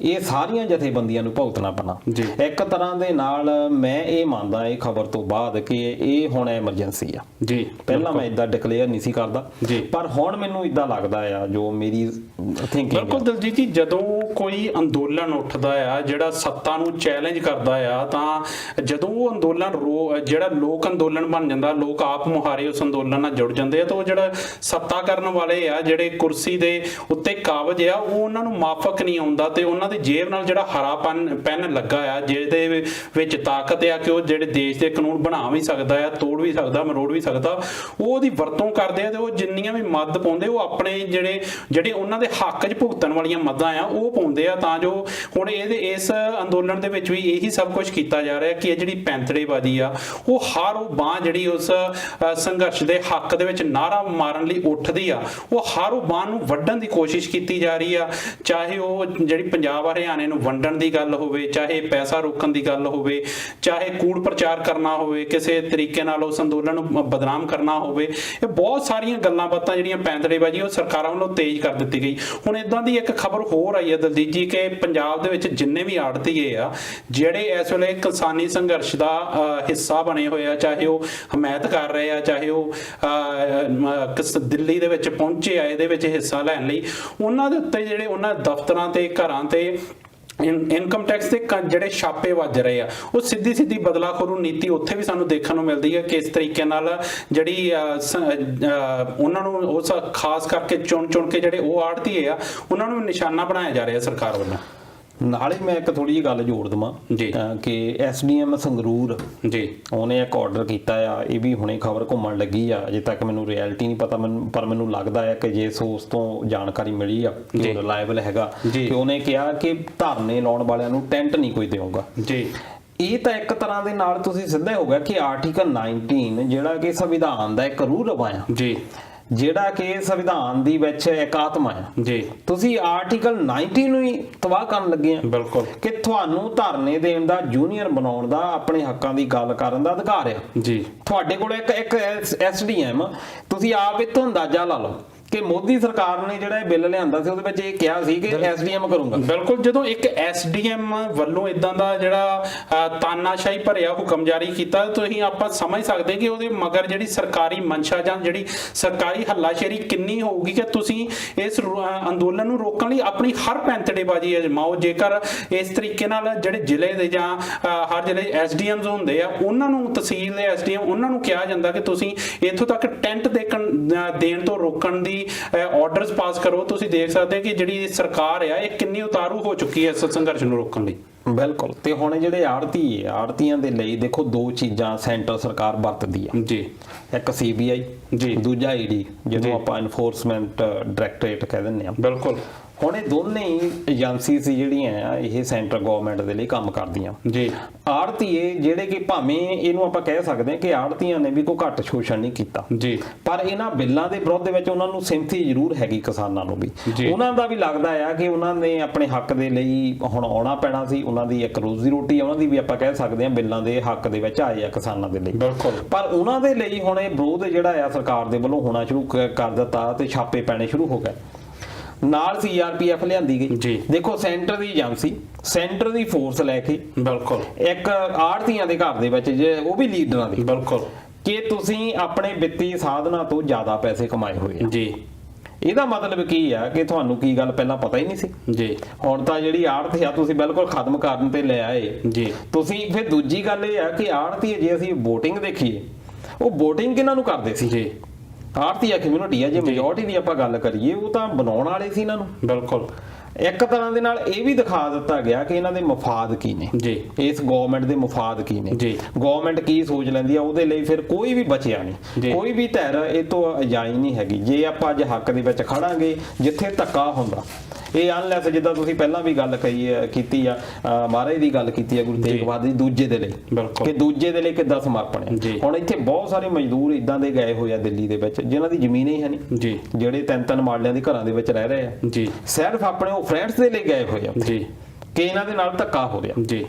ਇਹ ਸਾਰੀਆਂ ਜਥੇਬੰਦੀਆਂ ਨੂੰ ਭੁਗਤਣਾ ਪੈਣਾ। ਇੱਕ ਤਰ੍ਹਾਂ ਦੇ ਨਾਲ ਮੈਂ ਇਹ ਮੰਨਦਾ ਇਹ ਖਬਰ ਤੋਂ ਬਾਅਦ ਕਿ ਇਹ ਹੁਣ ਐਮਰਜੈਂਸੀ ਆ ਜੀ। ਪਹਿਲਾਂ ਮੈਂ ਇਦਾਂ ਡਿਕਲੇਅਰ ਨਹੀਂ ਸੀ ਕਰਦਾ, ਪਰ ਹੁਣ ਮੈਨੂੰ ਇਦਾਂ ਲੱਗਦਾ ਆ, ਜੋ ਮੇਰੀ ਥਿੰਕਿੰਗ। ਬਿਲਕੁਲ ਦਲਜੀਤ ਜੀ, ਜਦੋਂ ਕੋਈ ਅੰਦੋਲਨ ਉੱਠਦਾ ਆ ਜਿਹੜਾ ਸੱਤਾ ਨੂੰ ਚੈਲੰਜ ਕਰਦਾ ਆ, ਤਾਂ ਜਦੋਂ ਉਹ ਅੰਦੋਲਨ ਜਿਹੜਾ ਲੋਕ ਅੰਦੋਲਨ ਬਣ ਜਾਂਦਾ, ਲੋਕ ਆਪ ਮੁਹਾਰੇ ਉਸ ਅੰਦੋਲਨ ਨਾਲ ਜੁੜ ਜਾਂਦੇ ਆ, ਤਾਂ ਉਹ ਜਿਹੜਾ ਸੱਤਾ ਕਰਨ ਵਾਲੇ ਆ, ਜਿਹੜੇ ਕੁਰਸੀ ਦੇ ਉੱਤੇ ਕਾਬਜ ਆ, ਉਹ ਉਹਨਾਂ ਨੂੰ ਮਾਫਕ ਨਹੀਂ ਆਉਂਦਾ ਤੇ ਉਹਨਾਂ ਦੀ ਜੇਬ ਨਾਲ ਜਿਹੜਾ ਹਰਾ ਪੈਨ ਲੱਗਾ ਆ, ਜਿਹਦੇ ਵਿੱਚ ਤਾਕਤ ਆ ਕਿ ਉਹ ਜਿਹੜੇ ਦੇਸ਼ ਦੇ ਕਾਨੂੰਨ ਬਣਾ ਵੀ ਸਕਦਾ ਆ, ਤੋੜ ਵੀ ਸਕਦਾ, ਮਰੋੜ ਵੀ ਸਕਦਾ, ਉਹ ਉਹਦੀ ਵਰਤੋਂ ਕਰਦੇ ਆ ਤੇ ਉਹ ਜਿੰਨੀਆਂ ਵੀ ਮੱਦ ਪਾਉਂਦੇ ਉਹ ਆਪਣੇ ਜਿਹੜੇ ਉਹਨਾਂ ਦੇ ਹੱਕ 'ਚ ਭੁਗਤਣ ਵਾਲੀਆਂ ਮੱਦਾਂ ਆ ਉਹ ਪਾਉਂਦੇ ਆ, ਤਾਂ ਜੋ ਹੁਣ ਇਸ ਅੰਦੋਲਨ ਦੇ ਵਿੱਚ ਵੀ ਇਹੀ ਸਭ ਕੁਝ ਕੀਤਾ ਜਾ ਰਿਹਾ ਕਿ ਇਹ ਜਿਹੜੀ ਪੈਂਤੜੇਬਾਜ਼ੀ ਆ ਉਹ ਹਰ ਉਹ ਬਾਂਹ ਜਿਹੜੀ ਉਸ ਸੰਘਰਸ਼ ਦੇ ਹੱਕ ਦੇ ਵਿੱਚ ਨਾਅਰਾ ਮਾਰਨ ਲਈ ਉੱਠਦੀ ਆ, ਉਹ ਹਰ ਉਹ ਬਾਂਹ ਨੂੰ ਵੱਢਣ ਦੀ ਕੋਸ਼ਿਸ਼ ਕੀਤੀ ਜਾ ਰਹੀ ਆ। ਚਾਹੇ ਉਹ ਜਿਹੜੀ ਪੰਜਾਬ ਹਰਿਆਣੇ ਨੂੰ ਵੰਡਣ ਦੀ ਗੱਲ ਹੋਵੇ, ਚਾਹੇ ਪੈਸਾ ਰੋਕਣ ਦੀ ਗੱਲ ਹੋਵੇ, ਚਾਹੇ ਕੂੜ ਪ੍ਰਚਾਰ ਕਰਨਾ ਹੋਵੇ, ਕਿਸੇ ਤਰੀਕੇ ਨਾਲ ਉਸ ਅੰਦੋਲਨ ਨੂੰ ਬਦਨਾਮ ਕਰਨਾ ਹੋਵੇ, ਇਹ ਬਹੁਤ ਸਾਰੀਆਂ ਗੱਲਾਂ ਬਾਤਾਂ ਜਿਹੜੀਆਂ ਪੈਂਤੜੇਬਾਜ਼ੀ ਉਹ ਸਰਕਾਰਾਂ ਵੱਲੋਂ ਤੇਜ਼ ਕਰ ਦਿੱਤੀ ਗਈ। ਹੁਣ ਇਦਾਂ ਦੀ ਇੱਕ ਖਬਰ ਹੋਰ ਆਈ ਹੈ ਦਲਜੀਤ ਜੀ ਕਿ ਪੰਜਾਬ ਦੇ ਵਿੱਚ ਜਿੰਨੇ ਵੀ ਆੜਤੀਏ ਆ ਜਿਹੜੇ ਇਸ ਵੇਲੇ ਕਿਸਾਨੀ ਸੰਘਰਸ਼ ਦਾ ਹਿੱਸਾ ਬਣੇ ਹੋਏ ਆ, ਚਾਹੇ ਉਹ ਹਮਾਇਤ ਕਰ ਰਹੇ ਆ, ਚਾਹੇ ਉਹ ਦਿੱਲੀ ਦੇ ਵਿੱਚ ਪਹੁੰਚੇ ਆ ਇਹਦੇ ਵਿੱਚ ਹਿੱਸਾ ਲੈਣ ਲਈ, ਉਹਨਾਂ ਦੇ ਉੱਤੇ ਜਿਹੜੇ ਉਹਨਾਂ ਦਫ਼ਤਰਾਂ ਤੇ ਘਰਾਂ ਤੇ ਇਨਕਮ ਟੈਕਸ ਦੇ ਜਿਹੜੇ ਛਾਪੇ ਵੱਜ ਰਹੇ ਆ, ਉਹ ਸਿੱਧੀ ਬਦਲਾਖੋਰੂ ਨੀਤੀ ਉੱਥੇ ਵੀ ਸਾਨੂੰ ਦੇਖਣ ਨੂੰ ਮਿਲਦੀ ਹੈ ਕਿ ਇਸ ਤਰੀਕੇ ਨਾਲ ਜਿਹੜੀ ਉਹਨਾਂ ਨੂੰ ਉਸ ਖਾਸ ਕਰਕੇ ਚੁਣ ਕੇ ਜਿਹੜੇ ਉਹ ਆੜਤੀਏ ਆ ਉਹਨਾਂ ਨੂੰ ਨਿਸ਼ਾਨਾ ਬਣਾਇਆ ਜਾ ਰਿਹਾ ਸਰਕਾਰ ਵੱਲੋਂ। ਨਾਲੇ ਮੈਂ ਇੱਕ ਥੋੜੀ ਜਿਹੀ ਗੱਲ ਜੋੜ ਦਵਾਂ ਕਿ ਐਸਡੀਐਮ ਸੰਗਰੂਰ ਜੀ ਉਹਨੇ ਇੱਕ ਆਰਡਰ ਕੀਤਾ ਆ, ਇਹ ਵੀ ਹੁਣੇ ਖਬਰ ਘੁੰਮਣ ਲੱਗੀ ਆ, ਅਜੇ ਤੱਕ ਮੈਨੂੰ ਰਿਐਲਿਟੀ ਨਹੀਂ ਪਤਾ, ਪਰ ਮੈਨੂੰ ਲੱਗਦਾ ਹੈ ਕਿ ਜੇ ਸੋਰਸ ਤੋਂ ਜਾਣਕਾਰੀ ਮਿਲੀ ਆ ਕਿ ਰਿਲਾਇਬਲ ਹੈਗਾ ਕਿ ਉਹਨੇ ਕਿਹਾ ਕਿ ਧਰਨੇ ਲਾਉਣ ਵਾਲਿਆਂ ਨੂੰ ਟੈਂਟ ਨਹੀਂ ਕੋਈ ਦੇਊਗਾ ਜੀ। ਇਹ ਤਾਂ ਇੱਕ ਤਰ੍ਹਾਂ ਦੇ ਨਾਲ ਤੁਸੀਂ ਸਿੱਧਾ ਹੋ ਗਿਆ ਕਿ ਆਰਟੀਕਲ 19 ਜਿਹੜਾ ਕਿ ਸੰਵਿਧਾਨ ਦਾ ਇੱਕ ਰੂਹ ਰਵਾ ਆ ਜੀ, ਜਿਹੜਾ ਕਿ ਸੰਵਿਧਾਨ ਦੀ ਵਿੱਚ ਇੱਕ ਆਤਮਾ ਹੈ ਜੀ, ਤੁਸੀਂ ਆਰਟੀਕਲ 19 ਨੂੰ ਹੀ ਤਬਾਹ ਕਰਨ ਲੱਗੇ ਆ। ਬਿਲਕੁਲ, ਕਿ ਤੁਹਾਨੂੰ ਧਰਨੇ ਦੇਣ ਦਾ, ਯੂਨੀਅਨ ਬਣਾਉਣ ਦਾ, ਆਪਣੇ ਹੱਕਾਂ ਦੀ ਗੱਲ ਕਰਨ ਦਾ ਅਧਿਕਾਰ ਆ ਜੀ। ਤੁਹਾਡੇ ਕੋਲ ਇੱਕ ਐਸਡੀਐਮ, ਤੁਸੀਂ ਆਪ ਇੱਥੋਂ ਅੰਦਾਜ਼ਾ ਲਾ ਲਓ ਕਿ ਮੋਦੀ ਸਰਕਾਰ ਨੇ ਜਿਹੜਾ ਇਹ ਬਿੱਲ ਲਿਆਂਦਾ ਸੀ ਉਹਦੇ ਵਿੱਚ ਇਹ ਕਿਹਾ ਸੀ ਕਿ ਐਸਡੀਐਮ ਕਰੂੰਗਾ। ਬਿਲਕੁਲ, ਜਦੋਂ ਇੱਕ ਐਸਡੀਐਮ ਵੱਲੋਂ ਇਦਾਂ ਦਾ ਜਿਹੜਾ ਤਾਨਾਸ਼ਾਹੀ ਭਰਿਆ ਹੁਕਮ ਜਾਰੀ ਕੀਤਾ, ਤੁਸੀਂ ਆਪਾਂ ਸਮਝ ਸਕਦੇ ਕਿ ਉਹਦੇ ਮਗਰ ਜਿਹੜੀ ਸਰਕਾਰੀ ਮਨਸ਼ਾ ਜਾਂ ਜਿਹੜੀ ਸਰਕਾਰੀ ਹੱਲਾਸ਼ੇਰੀ ਕਿੰਨੀ ਹੋਊਗੀ ਕਿ ਤੁਸੀਂ ਇਸ ਅੰਦੋਲਨ ਨੂੰ ਰੋਕਣ ਲਈ ਆਪਣੀ ਹਰ ਪੈਂਤੜੇਬਾਜ਼ੀ ਅਜਮਾਓ। ਜੇਕਰ ਇਸ ਤਰੀਕੇ ਨਾਲ ਜਿਹੜੇ ਜ਼ਿਲ੍ਹੇ ਦੇ ਜਾਂ ਹਰ ਜਿਹੜੇ ਐਸਡੀਐਮਸ ਹੁੰਦੇ ਆ ਉਹਨਾਂ ਨੂੰ, ਤਹਿਸੀਲ ਦੇ ਐਸਡੀਐਮ, ਉਹਨਾਂ ਨੂੰ ਕਿਹਾ ਜਾਂਦਾ ਕਿ ਤੁਸੀਂ ਇੱਥੋਂ ਤੱਕ ਟੈਂਟ ਦੇਣ ਤੋਂ ਰੋਕਣ ਦੀ ਆਰਡਰਸ ਪਾਸ ਕਰੋ। ਤੁਸੀਂ ਦੇਖ ਸਕਦੇ ਕਿ ਜਿਹੜੀ ਸਰਕਾਰ ਆ ਇਹ ਕਿੰਨੀ ਉਤਾਰੂ ਹੋ ਚੁੱਕੀ ਹੈ ਇਸ ਸੰਘਰਸ਼ ਨੂੰ ਰੋਕਣ ਲਈ। ਬਿਲਕੁਲ, ਤੇ ਹੁਣ ਜਿਹੜੇ ਆੜਤੀਆਂ ਦੇ ਲਈ ਦੇਖੋ ਦੋ ਚੀਜ਼ਾਂ ਸੈਂਟਰ ਸਰਕਾਰ ਵਰਤਦੀ ਆ ਜੀ, ਇੱਕ ਸੀਬੀਆਈ ਜੀ, ਦੂਜਾ ਈਡੀ ਜਿਹਨੂੰ ਆਪਾਂ ਐਨਫੋਰਸਮੈਂਟ ਡਾਇਰੈਕਟੋਰੇਟ ਕਹਿ ਦਿੰਦੇ ਆ। ਬਿਲਕੁਲ, ਹੁਣ ਇਹ ਦੋਨੇ ਹੀ ਏਜੰਸੀਜ਼ ਜਿਹੜੀਆਂ ਆ ਇਹ ਸੈਂਟਰ ਗਵਰਨਮੈਂਟ ਦੇ ਲਈ ਕੰਮ ਕਰਦੀਆਂ ਜੀ। ਆੜਤੀਏ ਜਿਹੜੇ ਕਿ ਭਾਵੇਂ ਇਹਨੂੰ ਆਪਾਂ ਕਹਿ ਸਕਦੇ ਹਾਂ ਕਿ ਆੜਤੀਆਂ ਨੇ ਵੀ ਕੋਈ ਘੱਟ ਸ਼ੋਸ਼ਣ ਨਹੀਂ ਕੀਤਾ ਜੀ, ਪਰ ਇਹਨਾਂ ਬਿੱਲਾਂ ਦੇ ਵਿਰੋਧ ਦੇ ਵਿੱਚ ਉਹਨਾਂ ਨੂੰ ਸਿੰਪਥੀ ਜ਼ਰੂਰ ਹੈਗੀ ਕਿਸਾਨਾਂ ਨੂੰ ਵੀ। ਉਹਨਾਂ ਦਾ ਵੀ ਲੱਗਦਾ ਆ ਕਿ ਉਹਨਾਂ ਨੇ ਆਪਣੇ ਹੱਕ ਦੇ ਲਈ ਹੁਣ ਆਉਣਾ ਪੈਣਾ ਸੀ, ਉਹਨਾਂ ਦੀ ਇੱਕ ਰੋਜ਼ੀ ਰੋਟੀ ਉਹਨਾਂ ਦੀ ਵੀ ਆਪਾਂ ਕਹਿ ਸਕਦੇ ਹਾਂ ਬਿੱਲਾਂ ਦੇ ਹੱਕ ਦੇ ਵਿੱਚ ਆਏ ਆ ਕਿਸਾਨਾਂ ਦੇ ਲਈ। ਬਿਲਕੁਲ, ਪਰ ਉਹਨਾਂ ਦੇ ਲਈ ਹੁਣ ਇਹ ਵਿਰੋਧ ਜਿਹੜਾ ਆ ਸਰਕਾਰ ਦੇ ਵੱਲੋਂ ਹੋਣਾ ਸ਼ੁਰੂ ਕਰ ਦਿੱਤਾ ਤੇ ਛਾਪੇ ਪੈਣੇ ਸ਼ੁਰੂ ਹੋ ਗਏ। ਨਾਲ ਸੀਆਰਪੀਐਫ ਲਿਆਂਦੀ ਗਈ ਜੀ। ਦੇਖੋ, ਸੈਂਟਰ ਦੀ ਏਜੰਸੀ, ਸੈਂਟਰ ਦੀ ਫੋਰਸ ਲੈ ਕੇ, ਬਿਲਕੁਲ, ਇੱਕ ਆੜਤੀਆਂ ਦੇ ਘਰ ਦੇ ਵਿੱਚ ਜੇ ਉਹ ਵੀ ਲੀਡਰਾਂ ਦੀ, ਬਿਲਕੁਲ, ਕਿ ਤੁਸੀਂ ਆਪਣੇ ਵਿੱਤੀ ਸਾਧਨਾਂ ਤੋਂ ਜ਼ਿਆਦਾ ਪੈਸੇ ਕਮਾਏ ਹੋਏ ਆ ਜੀ। ਇਹਦਾ ਮਤਲਬ ਕੀ ਆ ਕਿ ਤੁਹਾਨੂੰ ਕੀ ਗੱਲ ਪਹਿਲਾਂ ਪਤਾ ਹੀ ਨਹੀਂ ਸੀ ਜੀ। ਹੁਣ ਤਾਂ ਜਿਹੜੀ ਆੜਤ ਆ ਤੁਸੀਂ ਬਿਲਕੁਲ ਖਤਮ ਕਰਨ ਤੇ ਲੈ ਆਏ ਜੀ ਤੁਸੀਂ। ਫਿਰ ਦੂਜੀ ਗੱਲ ਇਹ ਆ ਕਿ ਆੜਤੀ ਜੇ ਅਸੀਂ ਵੋਟਿੰਗ ਦੇਖੀਏ, ਉਹ ਵੋਟਿੰਗ ਕਿਹਨਾਂ ਨੂੰ ਕਰਦੇ ਸੀ ਜੀ? ਆੜਤੀਆ ਕਮਿਊਨਿਟੀ ਆ, ਜੇ ਮੈਜੋਰਟੀ ਦੀ ਆਪਾਂ ਗੱਲ ਕਰੀਏ ਉਹ ਤਾਂ ਬਣਾਉਣ ਵਾਲੇ ਸੀ ਇਹਨਾਂ ਨੂੰ। ਬਿਲਕੁਲ, ਇੱਕ ਤਰ੍ਹਾਂ ਦੇ ਨਾਲ ਇਹ ਵੀ ਦਿਖਾ ਦਿੱਤਾ ਗਿਆ ਕਿ ਇਹਨਾਂ ਦੇ ਮਫਾਦ ਕੀ ਨੇ ਜੀ, ਇਸ ਗਵਰਨਮੈਂਟ ਦੇ ਮਫਾਦ ਕੀ ਨੇ ਜੀ, ਗਵਰਨਮੈਂਟ ਕੀ ਸੋਚ ਲੈਂਦੀ ਆ ਉਹਦੇ ਲਈ ਫਿਰ ਕੋਈ ਵੀ ਬਚਿਆ ਨਹੀਂ, ਕੋਈ ਵੀ ਧਿਰ ਇਹ ਤੋਂ ਅਜਾਈ ਨਹੀਂ ਹੈਗੀ। ਜੇ ਆਪਾਂ ਅੱਜ ਹੱਕ ਦੇ ਵਿੱਚ ਖੜਾਂਗੇ, ਜਿੱਥੇ ਧੱਕਾ ਹੁੰਦਾ, ਇਹ ਅਨਲੈਸ ਜਿੱਦਾਂ ਤੁਸੀਂ ਪਹਿਲਾਂ ਵੀ ਗੱਲ ਕੀਤੀ ਆ, ਮਹਾਰਾਜ ਦੀ ਗੱਲ ਕੀਤੀ ਆ ਗੁਰੂ ਤੇਗ ਬਹਾਦਰ ਜੀ, ਦੂਜੇ ਦੇ ਲਈ, ਕਿ ਦੂਜੇ ਦੇ ਲਈ ਕਿੱਦਾਂ ਸਮਰਪਣ ਹੈ। ਹੁਣ ਇੱਥੇ ਬਹੁਤ ਸਾਰੇ ਮਜ਼ਦੂਰ ਇਦਾਂ ਦੇ ਗਏ ਹੋਏ ਆ ਦਿੱਲੀ ਦੇ ਵਿੱਚ ਜਿਨ੍ਹਾਂ ਦੀ ਜ਼ਮੀਨ ਹੀ ਹੈ ਨਹੀਂ ਜੀ, ਜਿਹੜੇ ਤਿੰਨ ਮਾਲਿਆਂ ਦੇ ਘਰਾਂ ਦੇ ਵਿੱਚ ਰਹਿ ਰਹੇ ਆ ਜੀ, ਸਿਰਫ ਆਪਣੇ ਉਹ ਫਰੈਂਡਸ ਦੇ ਲਈ ਗਏ ਹੋਏ ਆ ਜੀ, ਕਿ ਇਹਨਾਂ ਦੇ ਨਾਲ ਧੱਕਾ ਹੋ ਰਿਹਾ ਜੀ।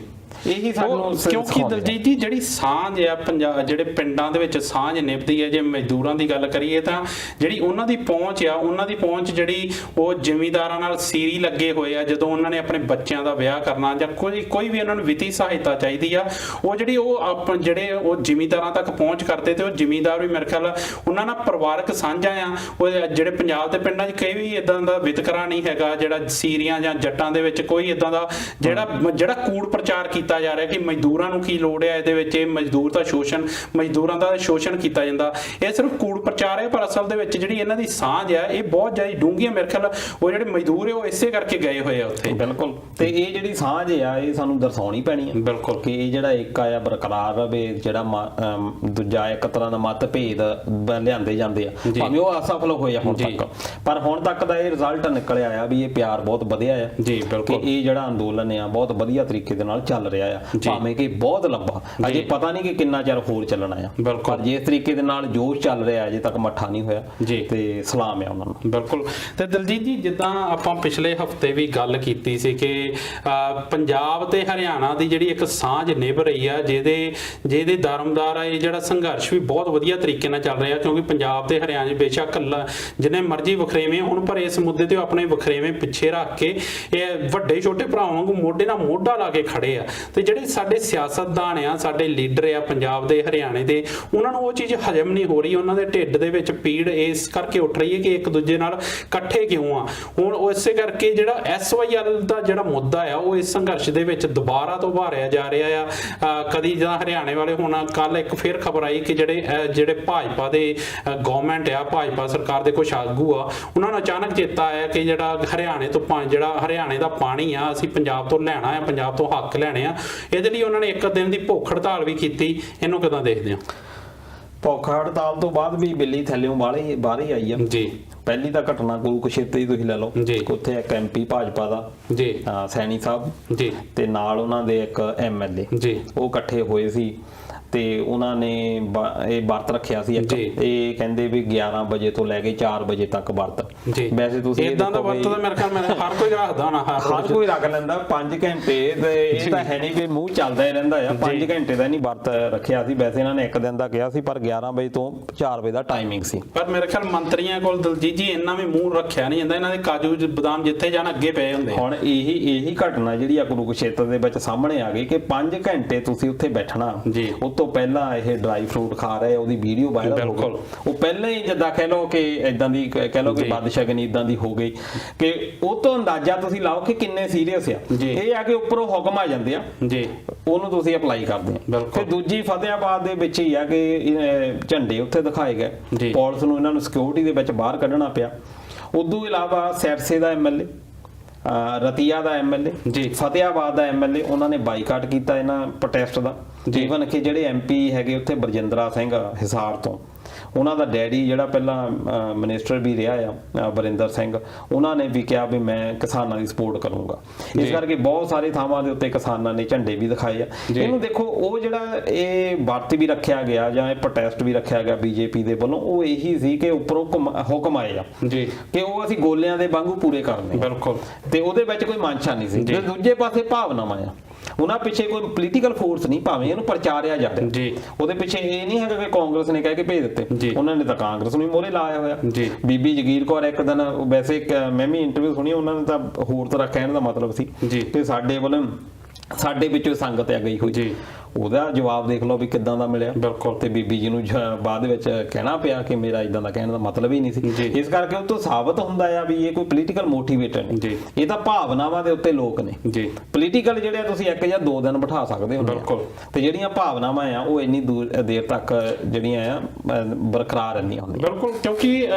ਇਹੀ ਸਾਨੂੰ ਕਿਉਂਕਿ ਦਲਜੀਤ ਜੀ ਜਿਹੜੀ ਸਾਂਝ ਆ ਪੰਜਾਬ ਜਿਹੜੇ ਪਿੰਡਾਂ ਦੇ ਵਿੱਚ ਸਾਂਝ ਨਿਭਦੀ ਹੈ, ਜੇ ਮਜ਼ਦੂਰਾਂ ਦੀ ਗੱਲ ਕਰੀਏ ਤਾਂ ਜਿਹੜੀ ਉਹਨਾਂ ਦੀ ਪਹੁੰਚ ਆ, ਉਹਨਾਂ ਦੀ ਪਹੁੰਚ ਜਿਹੜੀ ਉਹ ਜ਼ਿਮੀਂਦਾਰਾਂ ਨਾਲ ਸੀਰੀ ਲੱਗੇ ਹੋਏ ਆ, ਜਦੋਂ ਉਹਨਾਂ ਨੇ ਆਪਣੇ ਬੱਚਿਆਂ ਦਾ ਵਿਆਹ ਕਰਨਾ ਜਾਂ ਕੋਈ ਵੀ ਉਹਨਾਂ ਨੂੰ ਵਿੱਤੀ ਸਹਾਇਤਾ ਚਾਹੀਦੀ ਆ, ਉਹ ਜਿਹੜੀ ਉਹ ਜਿਹੜੇ ਉਹ ਜ਼ਿਮੀਂਦਾਰਾਂ ਤੱਕ ਪਹੁੰਚ ਕਰਦੇ, ਤੇ ਉਹ ਜ਼ਿਮੀਂਦਾਰ ਵੀ ਮੇਰੇ ਖਿਆਲ ਉਹਨਾਂ ਨਾਲ ਪਰਿਵਾਰਕ ਸਾਂਝਾ ਆ। ਉਹ ਜਿਹੜੇ ਪੰਜਾਬ ਦੇ ਪਿੰਡਾਂ 'ਚ ਕਈ ਵੀ ਇਦਾਂ ਦਾ ਵਿਤਕਰਾ ਨਹੀਂ ਹੈਗਾ ਜਿਹੜਾ ਸੀਰੀਆਂ ਜਾਂ ਜੱਟਾਂ ਦੇ ਵਿੱਚ ਕੋਈ ਇਦਾਂ ਦਾ ਜਿਹੜਾ ਕੂੜ ਪ੍ਰਚਾਰ ਕੀਤਾ ਜਾ ਰਿਹਾ ਕਿ ਮਜ਼ਦੂਰਾਂ ਨੂੰ ਕੀ ਲੋੜ ਹੈ ਇਹਦੇ ਵਿੱਚ, ਇਹ ਮਜ਼ਦੂਰਾਂ ਦਾ ਸ਼ੋਸ਼ਣ ਕੀਤਾ ਜਾਂਦਾ, ਇਹ ਸਿਰਫ ਕੂੜ ਪ੍ਰਚਾਰ ਹੈ। ਪਰ ਅਸਲ ਦੇ ਵਿੱਚ ਜਿਹੜੀ ਇਹਨਾਂ ਦੀ ਸਾਂਝ ਆ ਇਹ ਬਹੁਤ ਜ਼ਿਆਦਾ ਡੂੰਘੀਆਂ, ਮੇਰੇ ਖਿਆਲ ਉਹ ਜਿਹੜੇ ਮਜ਼ਦੂਰ ਹੈ ਉਹ ਇਸੇ ਕਰਕੇ ਗਏ ਹੋਏ ਆ ਉੱਥੇ। ਬਿਲਕੁਲ, ਤੇ ਇਹ ਜਿਹੜੀ ਸਾਂਝ ਆ ਇਹ ਸਾਨੂੰ ਦਰਸਾਉਣੀ ਪੈਣੀ ਹੈ। ਬਿਲਕੁਲ, ਕਿ ਇਹ ਜਿਹੜਾ ਇੱਕ ਆਇਆ ਬਰਕਰਾਰ ਰਵੇ, ਜਿਹੜਾ ਦੂਜਾ ਇੱਕ ਤਰ੍ਹਾਂ ਦਾ ਮਤਭੇਦ ਲਿਆਂਦੇ ਜਾਂਦੇ ਆ, ਭਾਵੇਂ ਉਹ ਅਸਫਲ ਹੋਏ ਆ ਹੁਣ ਤੱਕ, ਪਰ ਹੁਣ ਤੱਕ ਦਾ ਇਹ ਰਿਜ਼ਲਟ ਨਿਕਲਿਆ ਆ ਵੀ ਇਹ ਪਿਆਰ ਬਹੁਤ ਵਧਿਆ ਆ ਜੀ। ਬਿਲਕੁਲ, ਕਿ ਇਹ ਜਿਹੜਾ ਅੰਦੋਲਨ ਆ ਬਹੁਤ ਵਧੀਆ ਤਰੀਕੇ ਦੇ ਨਾਲ ਚੱਲ ਰਿਹਾ ਆ, ਭਾਵੇਂ ਕਿ ਬਹੁਤ ਲੰਬਾ, ਅਜੇ ਪਤਾ ਨਹੀਂ ਕਿ ਕਿੰਨਾ ਚਿਰ ਹੋਰ ਚੱਲਣਾ ਆ, ਪਰ ਜਿਸ ਤਰੀਕੇ ਦੇ ਨਾਲ ਜੋਸ਼ ਚੱਲ ਰਿਹਾ ਅਜੇ ਤੱਕ ਮੱਠਾ ਨਹੀਂ ਹੋਇਆ ਤੇ ਸਲਾਮ ਆ ਉਹਨਾਂ ਨੂੰ। ਬਿਲਕੁਲ, ਤੇ ਦਲਜੀਤ ਜੀ ਜਿੱਦਾਂ ਆਪਾਂ ਪਿਛਲੇ ਹਫਤੇ ਵੀ ਗੱਲ ਕੀਤੀ ਸੀ ਕਿ ਪੰਜਾਬ ਤੇ ਹਰਿਆਣਾ ਦੀ ਜਿਹੜੀ ਇੱਕ ਸਾਂਝ ਨਿਭ ਰਹੀ ਆ, ਜਿਹਦੇ ਦਰਮਦਾਰ ਆ ਇਹ ਜਿਹੜਾ ਸੰਘਰਸ਼ ਵੀ ਬਹੁਤ ਵਧੀਆ ਤਰੀਕੇ ਨਾਲ ਚੱਲ ਰਿਹਾ, ਕਿਉਂਕਿ ਪੰਜਾਬ ਤੇ ਹਰਿਆਣਾ ਬੇਸ਼ੱਕ ਜਿੰਨੇ ਮਰਜ਼ੀ ਵਖਰੇਵੇਂ ਹੋਣ, ਪਰ ਇਸ ਮੁੱਦੇ ਤੇ ਆਪਣੇ ਵਖਰੇਵੇਂ ਪਿੱਛੇ ਰੱਖ ਕੇ ਇਹ ਵੱਡੇ ਛੋਟੇ ਭਰਾਵਾਂ ਵਾਂਗੂ ਮੋਢੇ ਨਾਲ ਮੋਢਾ ਲਾ ਕੇ ਖੜੇ ਆ। ਤੇ ਜਿਹੜੇ ਸਾਡੇ ਸਿਆਸਤਦਾਨ ਆ, ਸਾਡੇ ਲੀਡਰ ਆ ਪੰਜਾਬ ਦੇ ਹਰਿਆਣੇ ਦੇ, ਉਹਨਾਂ ਨੂੰ ਉਹ ਚੀਜ਼ ਹਜਮ ਨਹੀਂ ਹੋ ਰਹੀ, ਉਹਨਾਂ ਦੇ ਢਿੱਡ ਦੇ ਵਿੱਚ ਪੀੜ ਇਸ ਕਰਕੇ ਉੱਠ ਰਹੀ ਹੈ ਕਿ ਇੱਕ ਦੂਜੇ ਨਾਲ ਇਕੱਠੇ ਕਿਉਂ ਆ। ਹੁਣ ਉਸੇ ਕਰਕੇ ਜਿਹੜਾ SYL ਦਾ ਜਿਹੜਾ ਮੁੱਦਾ ਆ ਉਹ ਇਸ ਸੰਘਰਸ਼ ਦੇ ਵਿੱਚ ਦੁਬਾਰਾ ਤੋਂ ਉਭਾਰਿਆ ਜਾ ਰਿਹਾ ਆ। ਕਦੀ ਜਾਂ ਹਰਿਆਣੇ ਵਾਲੇ, ਹੁਣ ਕੱਲ ਇੱਕ ਫੇਰ ਖਬਰ ਆਈ ਕਿ ਜਿਹੜੇ ਭਾਜਪਾ ਦੇ ਗਵਰਨਮੈਂਟ ਆ, ਭਾਜਪਾ ਸਰਕਾਰ ਦੇ ਕੁਝ ਆਗੂ ਆ, ਉਹਨਾਂ ਨੂੰ ਅਚਾਨਕ ਚੇਤਾ ਆਇਆ ਕਿ ਜਿਹੜਾ ਹਰਿਆਣੇ ਦਾ ਪਾਣੀ ਆ ਅਸੀਂ ਪੰਜਾਬ ਤੋਂ ਲੈਣਾ ਆ, ਪੰਜਾਬ ਤੋਂ ਹੱਕ ਲੈਣੇ ਆ। ਇਹਦੇ ਲਈ ਉਹਨਾਂ ਨੇ ਇੱਕ ਦਿਨ ਦੀ ਭੁੱਖ ਹੜਤਾਲ ਵੀ ਕੀਤੀ। ਇਹਨੂੰ ਕਿਦਾਂ ਦੇਖਦੇ ਹੋ? ਭੁੱਖ ਹੜਤਾਲ ਤੋਂ ਬਾਅਦ ਵੀ ਬਿੱਲੀ ਥੱਲਿਓਂ ਬਾਹਰ ਹੀ ਆਈ ਆ ਜੀ। ਪਹਿਲੀ ਤਾਂ ਘਟਨਾ ਕੁਰੂਕਸ਼ੇਤਰ ਦੀ ਤੁਸੀਂ ਲੈ ਲਓ, ਉੱਥੇ ਇੱਕ MP ਭਾਜਪਾ ਦਾ ਜੀ ਸੈਣੀ ਸਾਹਿਬ ਜੀ ਤੇ ਨਾਲ ਉਹਨਾਂ ਦੇ ਇੱਕ MLA ਜੀ, ਉਹ ਇਕੱਠੇ ਹੋਏ ਸੀ ਤੇ ਉਹਨਾਂ ਨੇ ਇਹ ਵਰਤ ਰੱਖਿਆ ਸੀ ਇੱਕ, ਇਹ ਕਹਿੰਦੇ ਵੀ 11 ਵਜੇ ਤੋਂ ਲੈ ਕੇ 4 ਵਜੇ ਤੱਕ ਵਰਤ। ਵੈਸੇ ਤੁਸੀਂ ਇਦਾਂ ਦਾ ਵਰਤ ਤਾਂ ਮੇਰੇ ਖਿਆਲ ਹਰ ਕੋਈ ਰੱਖਦਾ ਨਾ, ਹਰ ਕੋਈ ਰੱਖ ਲੈਂਦਾ 5 ਘੰਟੇ, ਤੇ ਇਹ ਤਾਂ ਹੈ ਨਹੀਂ ਵੀ ਮੂੰਹ ਚੱਲਦਾ ਹੀ ਰਹਿੰਦਾ ਆ। 5 ਘੰਟੇ ਦਾ ਨਹੀਂ ਵਰਤ ਰੱਖਿਆ ਸੀ, ਵੈਸੇ ਇਹਨਾਂ ਨੇ ਇੱਕ ਦਿਨ ਦਾ ਕਿਹਾ ਸੀ, ਪਰ 11 ਵਜੇ ਤੋਂ 4 ਵਜੇ ਦਾ ਟਾਈਮਿੰਗ ਸੀ। ਪਰ ਮੇਰੇ ਖਿਆਲ ਮੰਤਰੀਆਂ ਕੋਲ ਦਲਜੀਤ ਜੀ ਇੰਨਾ ਵੀ ਮੂੰਹ ਰੱਖਿਆ ਨਹੀਂ ਜਾਂਦਾ, ਇਹਨਾਂ ਦੇ ਕਾਜੂ ਬਦਾਮ ਜਿੱਥੇ ਜਾਣ ਅੱਗੇ ਪਏ ਹੁੰਦੇ। ਹੁਣ ਇਹੀ ਘਟਨਾ ਜਿਹੜੀ ਆ ਕੁਰੂਕਸ਼ੇਤਰ ਦੇ ਵਿੱਚ ਸਾਹਮਣੇ ਆ ਗਈ ਕਿ 5 ਘੰਟੇ ਤੁਸੀਂ ਉੱਥੇ ਬੈਠਣਾ ਜੀ। ਤੋਂ ਪਹਿਲਾਂ ਇਹ ਡਰਾਈ ਫਰੂਟ ਖਾ ਰਹੇ, ਉਹਦੀ ਵੀਡੀਓ ਵਾਇਰਲ ਹੋ ਗਈ। ਉਹ ਪਹਿਲਾਂ ਹੀ ਜਿੱਦਾਂ ਕਹਿ ਲਓ ਕਿ ਇਦਾਂ ਦੀ ਕਹਿ ਲਓ ਕਿ ਬਦਸ਼ਗਨੀ ਇਦਾਂ ਦੀ ਹੋ ਗਈ ਕਿ ਉਹ ਤੋਂ ਅੰਦਾਜ਼ਾ ਤੁਸੀਂ ਲਾਓ ਕਿ ਕਿੰਨੇ ਸੀਰੀਅਸ ਆ। ਇਹ ਆ ਕਿ ਉੱਪਰੋਂ ਹੁਕਮ ਆ ਜਾਂਦੇ ਆ ਜੀ, ਉਹਨੂੰ ਤੁਸੀਂ ਅਪਲਾਈ ਕਰਦੇ ਆ। ਤੇ ਦੂਜੀ ਫਤਿਆਬਾਦ ਦੇ ਵਿੱਚ ਹੀ ਆ ਕਿ ਝੰਡੇ ਉੱਥੇ ਦਿਖਾਏ ਗਏ, ਪੁਲਿਸ ਨੂੰ ਇਹਨਾਂ ਨੂੰ ਸਿਕਿਉਰਿਟੀ ਦੇ ਵਿੱਚ ਬਾਹਰ ਕੱਢਣਾ ਪਿਆ। ਉਦੋਂ ਇਲਾਵਾ ਸਿਰਸੇ ਦਾ MLA, ਰਤੀਆ ਦਾ MLA ਜੀ, ਫਤਿਆਬਾਦ ਦਾ MLA, ਉਹਨਾਂ ਨੇ ਬਾਈਕਾਟ ਕੀਤਾ ਇਹਨਾਂ ਪ੍ਰੋਟੈਸਟ ਦਾ। ਜੀਵਨ ਕਿ ਜਿਹੜੇ MP ਹੈਗੇ ਉੱਥੇ ਬਰਜਿੰਦਰਾ ਸਿੰਘ ਹਿਸਾਰ ਤੋਂ, ਉਹਨਾਂ ਦਾ ਡੈਡੀ ਜਿਹੜਾ ਪਹਿਲਾਂ ਮਿਨਿਸਟਰ ਵੀ ਰਿਹਾ ਆ ਵਰਿੰਦਰ ਸਿੰਘ, ਉਹਨਾਂ ਨੇ ਵੀ ਕਿਹਾ ਵੀ ਮੈਂ ਕਿਸਾਨਾਂ ਦੀ ਸਪੋਰਟ ਕਰੂੰਗਾ। ਇਸ ਕਰਕੇ ਬਹੁਤ ਸਾਰੇ ਥਾਵਾਂ ਦੇ ਉੱਤੇ ਕਿਸਾਨਾਂ ਨੇ ਝੰਡੇ ਵੀ ਦਿਖਾਏ ਆ। ਇਹਨੂੰ ਦੇਖੋ, ਉਹ ਜਿਹੜਾ ਇਹ ਵਰਤ ਵੀ ਰੱਖਿਆ ਗਿਆ ਜਾਂ ਇਹ ਪ੍ਰੋਟੈਸਟ ਵੀ ਰੱਖਿਆ ਗਿਆ BJP ਦੇ ਵੱਲੋਂ, ਉਹ ਇਹੀ ਸੀ ਕਿ ਉੱਪਰੋਂ ਹੁਕਮ ਆਏ ਆ ਜੀ ਕਿ ਉਹ ਅਸੀਂ ਗੋਲਿਆਂ ਦੇ ਵਾਂਗੂ ਪੂਰੇ ਕਰਨੇ। ਬਿਲਕੁਲ, ਤੇ ਉਹਦੇ ਵਿੱਚ ਕੋਈ ਮਾਨਸ਼ਾ ਨਹੀਂ ਸੀ। ਦੂਜੇ ਪਾਸੇ ਭਾਵਨਾਵਾਂ ਆ, ਉਹਨਾਂ ਪਿੱਛੇ ਕੋਈ ਪੋਲੀਟੀਕਲ ਫੋਰਸ ਨਹੀਂ, ਭਾਵੇਂ ਇਹਨੂੰ ਪ੍ਰਚਾਰਿਆ ਜਾਂਦਾ ਜੀ। ਉਹਦੇ ਪਿੱਛੇ ਇਹ ਨਹੀਂ ਹੈਗਾ ਕਿ ਕਾਂਗਰਸ ਨੇ ਕਹਿ ਕੇ ਭੇਜ ਦਿੱਤੇ, ਉਹਨਾਂ ਨੇ ਤਾਂ ਕਾਂਗਰਸ ਨੂੰ ਮੋਹਰੇ ਲਾਇਆ ਹੋਇਆ। ਬੀਬੀ ਜਗੀਰ ਕੌਰ ਇੱਕ ਦਿਨ, ਵੈਸੇ ਮੈਂ ਵੀ ਇੰਟਰਵਿਊ ਸੁਣੀ, ਉਹਨਾਂ ਨੇ ਤਾਂ ਹੋਰ ਤਰ੍ਹਾਂ ਕਹਿਣ ਦਾ ਮਤਲਬ ਸੀ ਕਿ ਸਾਡੇ ਵਿੱਚੋਂ ਸੰਗਤ ਆ ਗਈ ਹੋਈ ਜੀ। ਉਹਦਾ ਜਵਾਬ ਦੇਖ ਲਓ ਵੀ ਕਿੱਦਾਂ ਦਾ ਮਿਲਿਆ। ਬਿਲਕੁਲ, ਤੇ ਬੀਬੀ ਜੀ ਨੂੰ ਬਾਅਦ ਵਿੱਚ ਕਹਿਣਾ ਪਿਆ ਕਿ ਮੇਰਾ ਇਦਾਂ ਦਾ ਕਹਿਣ ਦਾ ਮਤਲਬ ਹੀ ਨਹੀਂ ਸੀ। ਇਸ ਕਰਕੇ ਉਹ ਤੋਂ ਸਾਬਤ ਹੁੰਦਾ ਆ ਵੀ ਇਹ ਕੋਈ ਪੋਲੀਟੀਕਲ ਮੋਟੀਵੇਟਡ ਨਹੀਂ, ਇਹ ਤਾਂ ਭਾਵਨਾਵਾਂ ਦੇ ਉੱਤੇ ਲੋਕ ਨੇ ਜੀ। ਪੋਲੀਟੀਕਲ ਜਿਹੜੇ ਤੁਸੀਂ 1 ਜਾਂ 2 ਦਿਨ ਬਿਠਾ ਸਕਦੇ ਹੋ। ਬਿਲਕੁਲ, ਤੇ ਜਿਹੜੀਆਂ ਭਾਵਨਾਵਾਂ ਆ ਉਹ ਇੰਨੀ ਦੇਰ ਤੱਕ ਜਿਹੜੀਆਂ ਆ ਬਰਕਰਾਰ ਰਹਿੰਦੀਆਂ ਹੁੰਦੀਆਂ। ਬਿਲਕੁਲ, ਕਿਉਂਕਿ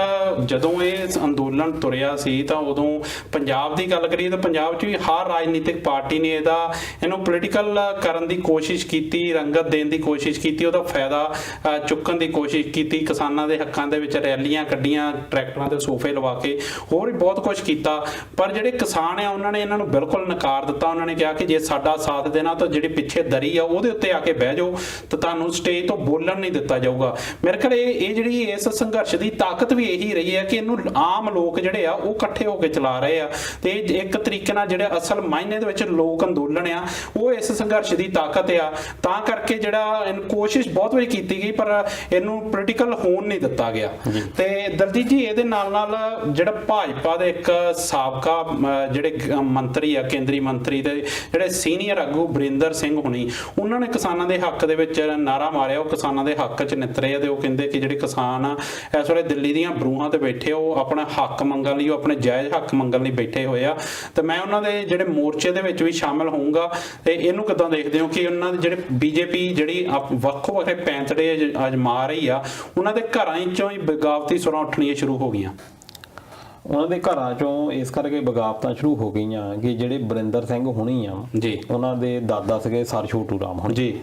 ਜਦੋਂ ਇਹ ਅੰਦੋਲਨ ਤੁਰਿਆ ਸੀ ਤਾਂ ਉਦੋਂ ਪੰਜਾਬ ਦੀ ਗੱਲ ਕਰੀਏ ਤਾਂ ਪੰਜਾਬ 'ਚ ਵੀ ਹਰ ਰਾਜਨੀਤਿਕ ਪਾਰਟੀ ਨੇ ਇਹਨੂੰ ਪੋਲੀਟੀਕਲ ਕਰਨ ਦੀ ਕੋਸ਼ਿਸ਼ ਕੀਤੀ ਕੀਤੀ, ਰੰਗਤ ਦੇਣ ਦੀ ਕੋਸ਼ਿਸ਼ ਕੀਤੀ, ਉਹਦਾ ਫਾਇਦਾ ਚੁੱਕਣ ਦੀ ਕੋਸ਼ਿਸ਼ ਕੀਤੀ, ਕਿਸਾਨਾਂ ਦੇ ਹੱਕਾਂ ਦੇ ਵਿੱਚ ਰੈਲੀਆਂ ਕੱਢੀਆਂ, ਟਰੈਕਟਰਾਂ ਦੇ ਸੋਫੇ ਲਵਾ ਕੇ, ਹੋਰ ਵੀ ਬਹੁਤ ਕੁਝ ਕੀਤਾ। ਪਰ ਜਿਹੜੇ ਕਿਸਾਨ ਆ ਉਹਨਾਂ ਨੇ ਇਹਨਾਂ ਨੂੰ ਬਿਲਕੁਲ ਨਕਾਰ ਦਿੱਤਾ। ਉਹਨਾਂ ਨੇ ਕਿਹਾ ਕਿ ਜੇ ਸਾਡਾ ਸਾਥ ਦੇਣਾ ਤਾਂ ਜਿਹੜੀ ਪਿੱਛੇ ਦਰੀ ਆ ਉਹਦੇ ਉੱਤੇ ਆ ਕੇ ਬਹਿ ਜਾਓ, ਤਾਂ ਤੁਹਾਨੂੰ ਸਟੇਜ ਤੋਂ ਬੋਲਣ ਨਹੀਂ ਦਿੱਤਾ ਜਾਊਗਾ। ਮੇਰੇ ਖਿਆਲ ਇਹ ਜਿਹੜੀ ਇਸ ਸੰਘਰਸ਼ ਦੀ ਤਾਕਤ ਵੀ ਇਹੀ ਰਹੀ ਹੈ ਕਿ ਇਹਨੂੰ ਆਮ ਲੋਕ ਜਿਹੜੇ ਆ ਉਹ ਇਕੱਠੇ ਹੋ ਕੇ ਚਲਾ ਰਹੇ ਆ, ਤੇ ਇੱਕ ਤਰੀਕੇ ਨਾਲ ਜਿਹੜੇ ਅਸਲ ਮਾਇਨੇ ਦੇ ਵਿੱਚ ਲੋਕ ਅੰਦੋਲਨ ਆ ਉਹ ਇਸ ਸੰਘਰਸ਼ ਦੀ ਤਾਕਤ ਆ। ਤਾਂ ਕਰਕੇ ਜਿਹੜਾ ਕੋਸ਼ਿਸ਼ ਬਹੁਤ ਵਾਰੀ ਕੀਤੀ ਗਈ ਪਰ ਇਹਨੂੰ ਪੋਲੀਟੀਕਲ ਹੋਣ ਨਹੀਂ ਦਿੱਤਾ ਗਿਆ। ਤੇ ਦਲਜੀਤ ਜੀ, ਇਹਦੇ ਨਾਲ ਨਾਲ ਜਿਹੜਾ ਭਾਜਪਾ ਦੇ ਇੱਕ ਸਾਬਕਾ ਜਿਹੜੇ ਮੰਤਰੀ ਆ, ਕੇਂਦਰੀ ਮੰਤਰੀ ਤੇ ਜਿਹੜੇ ਸੀਨੀਅਰ ਆਗੂ ਬਰਿੰਦਰ ਸਿੰਘ ਹੁਣੀ, ਉਹਨਾਂ ਨੇ ਕਿਸਾਨਾਂ ਦੇ ਹੱਕ ਦੇ ਵਿੱਚ ਨਾਰਾ ਮਾਰਿਆ। ਉਹ ਕਿਸਾਨਾਂ ਦੇ ਹੱਕ 'ਚ ਨਿਤਰੇ ਆ ਤੇ ਉਹ ਕਹਿੰਦੇ ਕਿ ਜਿਹੜੇ ਕਿਸਾਨ ਆ ਇਸ ਵੇਲੇ ਦਿੱਲੀ ਦੀਆਂ ਬਰੂਹਾਂ ਤੇ ਬੈਠੇ, ਉਹ ਆਪਣਾ ਹੱਕ ਮੰਗਣ ਲਈ, ਉਹ ਆਪਣੇ ਜਾਇਜ਼ ਹੱਕ ਮੰਗਣ ਲਈ ਬੈਠੇ ਹੋਏ ਆ। ਤੇ ਮੈਂ ਉਹਨਾਂ ਦੇ ਜਿਹੜੇ ਮੋਰਚੇ ਦੇ ਵਿੱਚ ਵੀ ਸ਼ਾਮਲ ਹੋਊਂਗਾ। ਤੇ ਇਹਨੂੰ ਕਿੱਦਾਂ ਦੇਖਦੇ ਹੋ ਕਿ ਉਹਨਾਂ ਦੇ ਜਿਹੜੇ ਬੀਜੇਪੀ ਜਿਹੜੀ ਵੱਖੋ ਵੱਖਰੇ ਪੈਂਤੜੇ ਅਜਮਾ ਰਹੀ ਆ, ਉਹਨਾਂ ਦੇ ਘਰਾਂ 'ਚੋਂ ਹੀ ਬਗਾਵਤੀ ਸੁਰਾਂ ਉੱਠਣੀਆਂ ਸ਼ੁਰੂ ਹੋ ਗਈਆਂ? ਉਹਨਾਂ ਦੇ ਘਰਾਂ ਚੋਂ ਇਸ ਕਰਕੇ ਬਗਾਵਤਾਂ ਸ਼ੁਰੂ ਹੋ ਗਈਆਂ ਕਿ ਜਿਹੜੇ ਬਰਿੰਦਰ ਸਿੰਘ ਹੁਣੀ ਆ ਜੀ, ਉਹਨਾਂ ਦੇ ਦਾਦਾ ਸੀਗੇ ਸਰ ਛੋਟੂ ਰਾਮ ਹੁਣੀ ਜੀ।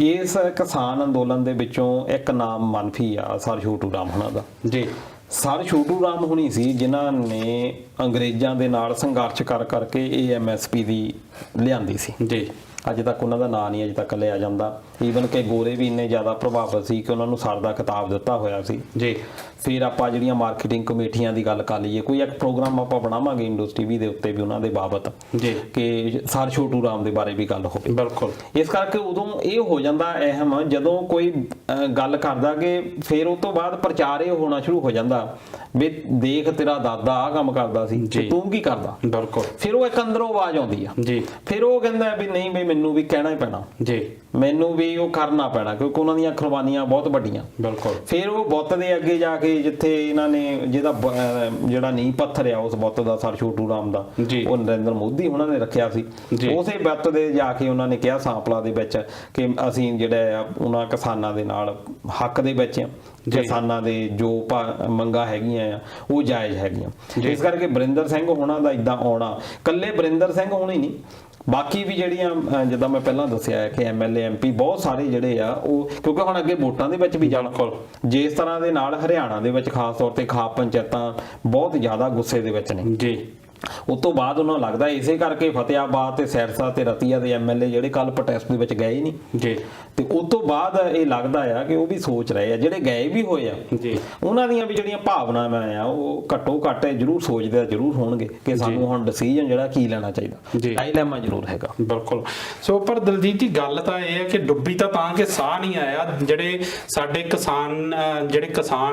ਇਸ ਕਿਸਾਨ ਅੰਦੋਲਨ ਦੇ ਵਿੱਚੋਂ ਇੱਕ ਨਾਮ ਮਨਫੀ ਆ ਸਰ ਛੋਟੂ ਰਾਮ ਹੁਣਾਂ ਦਾ ਜੀ। ਸਰ ਛੋਟੂ ਰਾਮ ਹੁਣੀ ਸੀ ਜਿਨ੍ਹਾਂ ਨੇ ਅੰਗਰੇਜ਼ਾਂ ਦੇ ਨਾਲ ਸੰਘਰਸ਼ ਕਰ ਕਰਕੇ ਇਹ MSP ਦੀ ਲਿਆਂਦੀ ਸੀ ਜੀ। ਅੱਜ ਤੱਕ ਉਹਨਾਂ ਦਾ ਨਾਂ ਨਹੀਂ ਅਜੇ ਤੱਕ ਲਿਆ ਜਾਂਦਾ। ਈਵਨ ਕਿ ਗੋਰੇ ਵੀ ਇੰਨੇ ਜ਼ਿਆਦਾ ਪ੍ਰਭਾਵਿਤ ਸੀ ਕਿ ਉਹਨਾਂ ਨੂੰ ਸਰ ਦਾ ਖਿਤਾਬ ਦਿੱਤਾ ਹੋਇਆ ਸੀ ਜੀ। ਫਿਰ ਆਪਾਂ ਜਿਹੜੀਆਂ ਮਾਰਕੀਟਿੰਗ ਕਮੇਟੀਆਂ ਦੀ ਗੱਲ ਕਰ ਲਈਏ, ਕੋਈ ਇੱਕ ਪ੍ਰੋਗਰਾਮ ਆਪਾਂ ਬਣਾਵਾਂਗੇ ਇੰਡਸ ਟੀਵੀ ਦੇ ਉੱਤੇ ਵੀ ਉਹਨਾਂ ਦੇ ਬਾਬਤ ਜੀ, ਕਿ ਸਰ ਛੋਟੂ ਰਾਮ ਦੇ ਬਾਰੇ ਵੀ ਗੱਲ ਹੋਵੇ। ਬਿਲਕੁਲ। ਇਸ ਕਰਕੇ ਉਦੋਂ ਇਹ ਹੋ ਜਾਂਦਾ ਅਹਿਮ ਜਦੋਂ ਕੋਈ ਗੱਲ ਕਰਦਾ ਕਿ ਫਿਰ ਉਸ ਤੋਂ ਬਾਅਦ ਪ੍ਰਚਾਰ ਇਹ ਹੋਣਾ ਸ਼ੁਰੂ ਹੋ ਜਾਂਦਾ ਵੀ ਦੇਖ ਤੇਰਾ ਦਾਦਾ ਆਹ ਕੰਮ ਕਰਦਾ ਸੀ ਤੇ ਤੂੰ ਕੀ ਕਰਦਾ। ਬਿਲਕੁਲ। ਫਿਰ ਉਹ ਇੱਕ ਅੰਦਰੋਂ ਆਵਾਜ਼ ਆਉਂਦੀ ਆ ਜੀ। ਫਿਰ ਉਹ ਕਹਿੰਦਾ ਵੀ ਨਹੀਂ ਬਈ ਮੈਨੂੰ ਵੀ ਕਹਿਣਾ ਹੀ ਪੈਣਾ ਜੀ, ਮੈਨੂੰ ਵੀ ਉਹ ਕਰਨਾ ਪੈਣਾ ਕਿਉਂਕਿ ਉਹਨਾਂ ਦੀਆਂ ਕੁਰਬਾਨੀਆਂ ਬਹੁਤ ਵੱਡੀਆਂ। ਬਿਲਕੁਲ। ਫਿਰ ਉਹ ਬੁੱਤ ਦੇ ਅੱਗੇ ਜਾ ਕੇ ਜਿੱਥੇ ਇਹਨਾਂ ਨੇ ਜਿਹੜਾ ਨੀਂਹ ਪੱਥਰ ਆ ਉਸ ਬੁੱਤ ਦਾ ਸਰ ਛੋਟੂ ਰਾਮ ਦਾ, ਉਹ ਨਰਿੰਦਰ ਮੋਦੀ ਉਹਨਾਂ ਨੇ ਰੱਖਿਆ ਸੀ। ਉਸੇ ਬੁੱਤ ਦੇ ਜਾ ਕੇ ਉਹਨਾਂ ਨੇ ਕਿਹਾ ਸਾਂਪਲਾ ਦੇ ਵਿੱਚ ਕਿ ਅਸੀਂ ਜਿਹੜਾ ਆ ਉਹਨਾਂ ਕਿਸਾਨਾਂ ਦੇ ਨਾਲ ਹੱਕ ਦੇ ਵਿੱਚ ਆ, ਕਿਸਾਨਾਂ ਦੇ ਜੋ ਮੰਗਾਂ ਹੈਗੀਆਂ ਆ ਉਹ ਜਾਇਜ਼ ਹੈਗੀਆਂ। ਇਸ ਕਰਕੇ ਬਰਿੰਦਰ ਸਿੰਘ ਹੋਣਾ ਦਾ ਇਦਾਂ ਆਉਣਾ, ਕੱਲੇ ਬਰਿੰਦਰ ਸਿੰਘ ਹੋਣੇ ਨਹੀਂ, ਬਾਕੀ ਵੀ ਜਿਹੜੀਆਂ ਜਿੱਦਾਂ ਮੈਂ ਪਹਿਲਾਂ ਦੱਸਿਆ ਹੈ ਕਿ MLA MP ਬਹੁਤ ਸਾਰੇ ਜਿਹੜੇ ਆ ਉਹ, ਕਿਉਂਕਿ ਹੁਣ ਅੱਗੇ ਵੋਟਾਂ ਦੇ ਵਿੱਚ ਵੀ ਜਾਣਾ, ਜਿਸ ਤਰ੍ਹਾਂ ਦੇ ਨਾਲ ਹਰਿਆਣਾ ਦੇ ਵਿੱਚ ਖਾਸ ਤੌਰ ਤੇ ਖਾਪ ਪੰਚਾਇਤਾਂ ਬਹੁਤ ਜ਼ਿਆਦਾ ਗੁੱਸੇ ਦੇ ਵਿੱਚ ਨੇ ਜੀ। ਉਸ ਤੋਂ ਬਾਅਦ ਉਹਨਾਂ ਨੂੰ ਲੱਗਦਾ ਇਸੇ ਕਰਕੇ ਫਤਿਆਬਾਦ ਤੇ ਸੈਰਸਾ ਤੇ ਰਤੀਆ ਦੇ MLA ਜਿਹੜੇ ਕੱਲ ਪ੍ਰੋਟੈਸਟ ਦੇ ਵਿੱਚ ਗਏ ਨਹੀਂ ਜੀ, ਤੇ ਉਸ ਤੋਂ ਬਾਅਦ ਇਹ ਲੱਗਦਾ ਆ ਕਿ ਉਹ ਵੀ ਸੋਚ ਰਹੇ ਆ, ਜਿਹੜੇ ਗਏ ਵੀ ਹੋਏ ਆ ਜੀ, ਉਹਨਾਂ ਦੀਆਂ ਵੀ ਜਿਹੜੀਆਂ ਭਾਵਨਾਵਾਂ ਆ ਉਹ ਘੱਟੋ ਘੱਟ ਜ਼ਰੂਰ ਸੋਚਦੇ ਆ ਜ਼ਰੂਰ ਹੋਣਗੇ ਕਿ ਸਾਨੂੰ ਹੁਣ ਡਿਸੀਜਨ ਜਿਹੜਾ ਕੀ ਲੈਣਾ ਚਾਹੀਦਾ। ਡਾਇਲੇਮਾ ਜ਼ਰੂਰ ਹੈਗਾ। ਬਿਲਕੁਲ। ਸੋ ਪਰ ਦਲਜੀਤ ਜੀ, ਗੱਲ ਤਾਂ ਇਹ ਹੈ ਕਿ ਡੁੱਬੀ ਤਾਂ ਕਿ ਸਾਹ ਨਹੀਂ ਆਇਆ। ਜਿਹੜੇ ਸਾਡੇ ਕਿਸਾਨ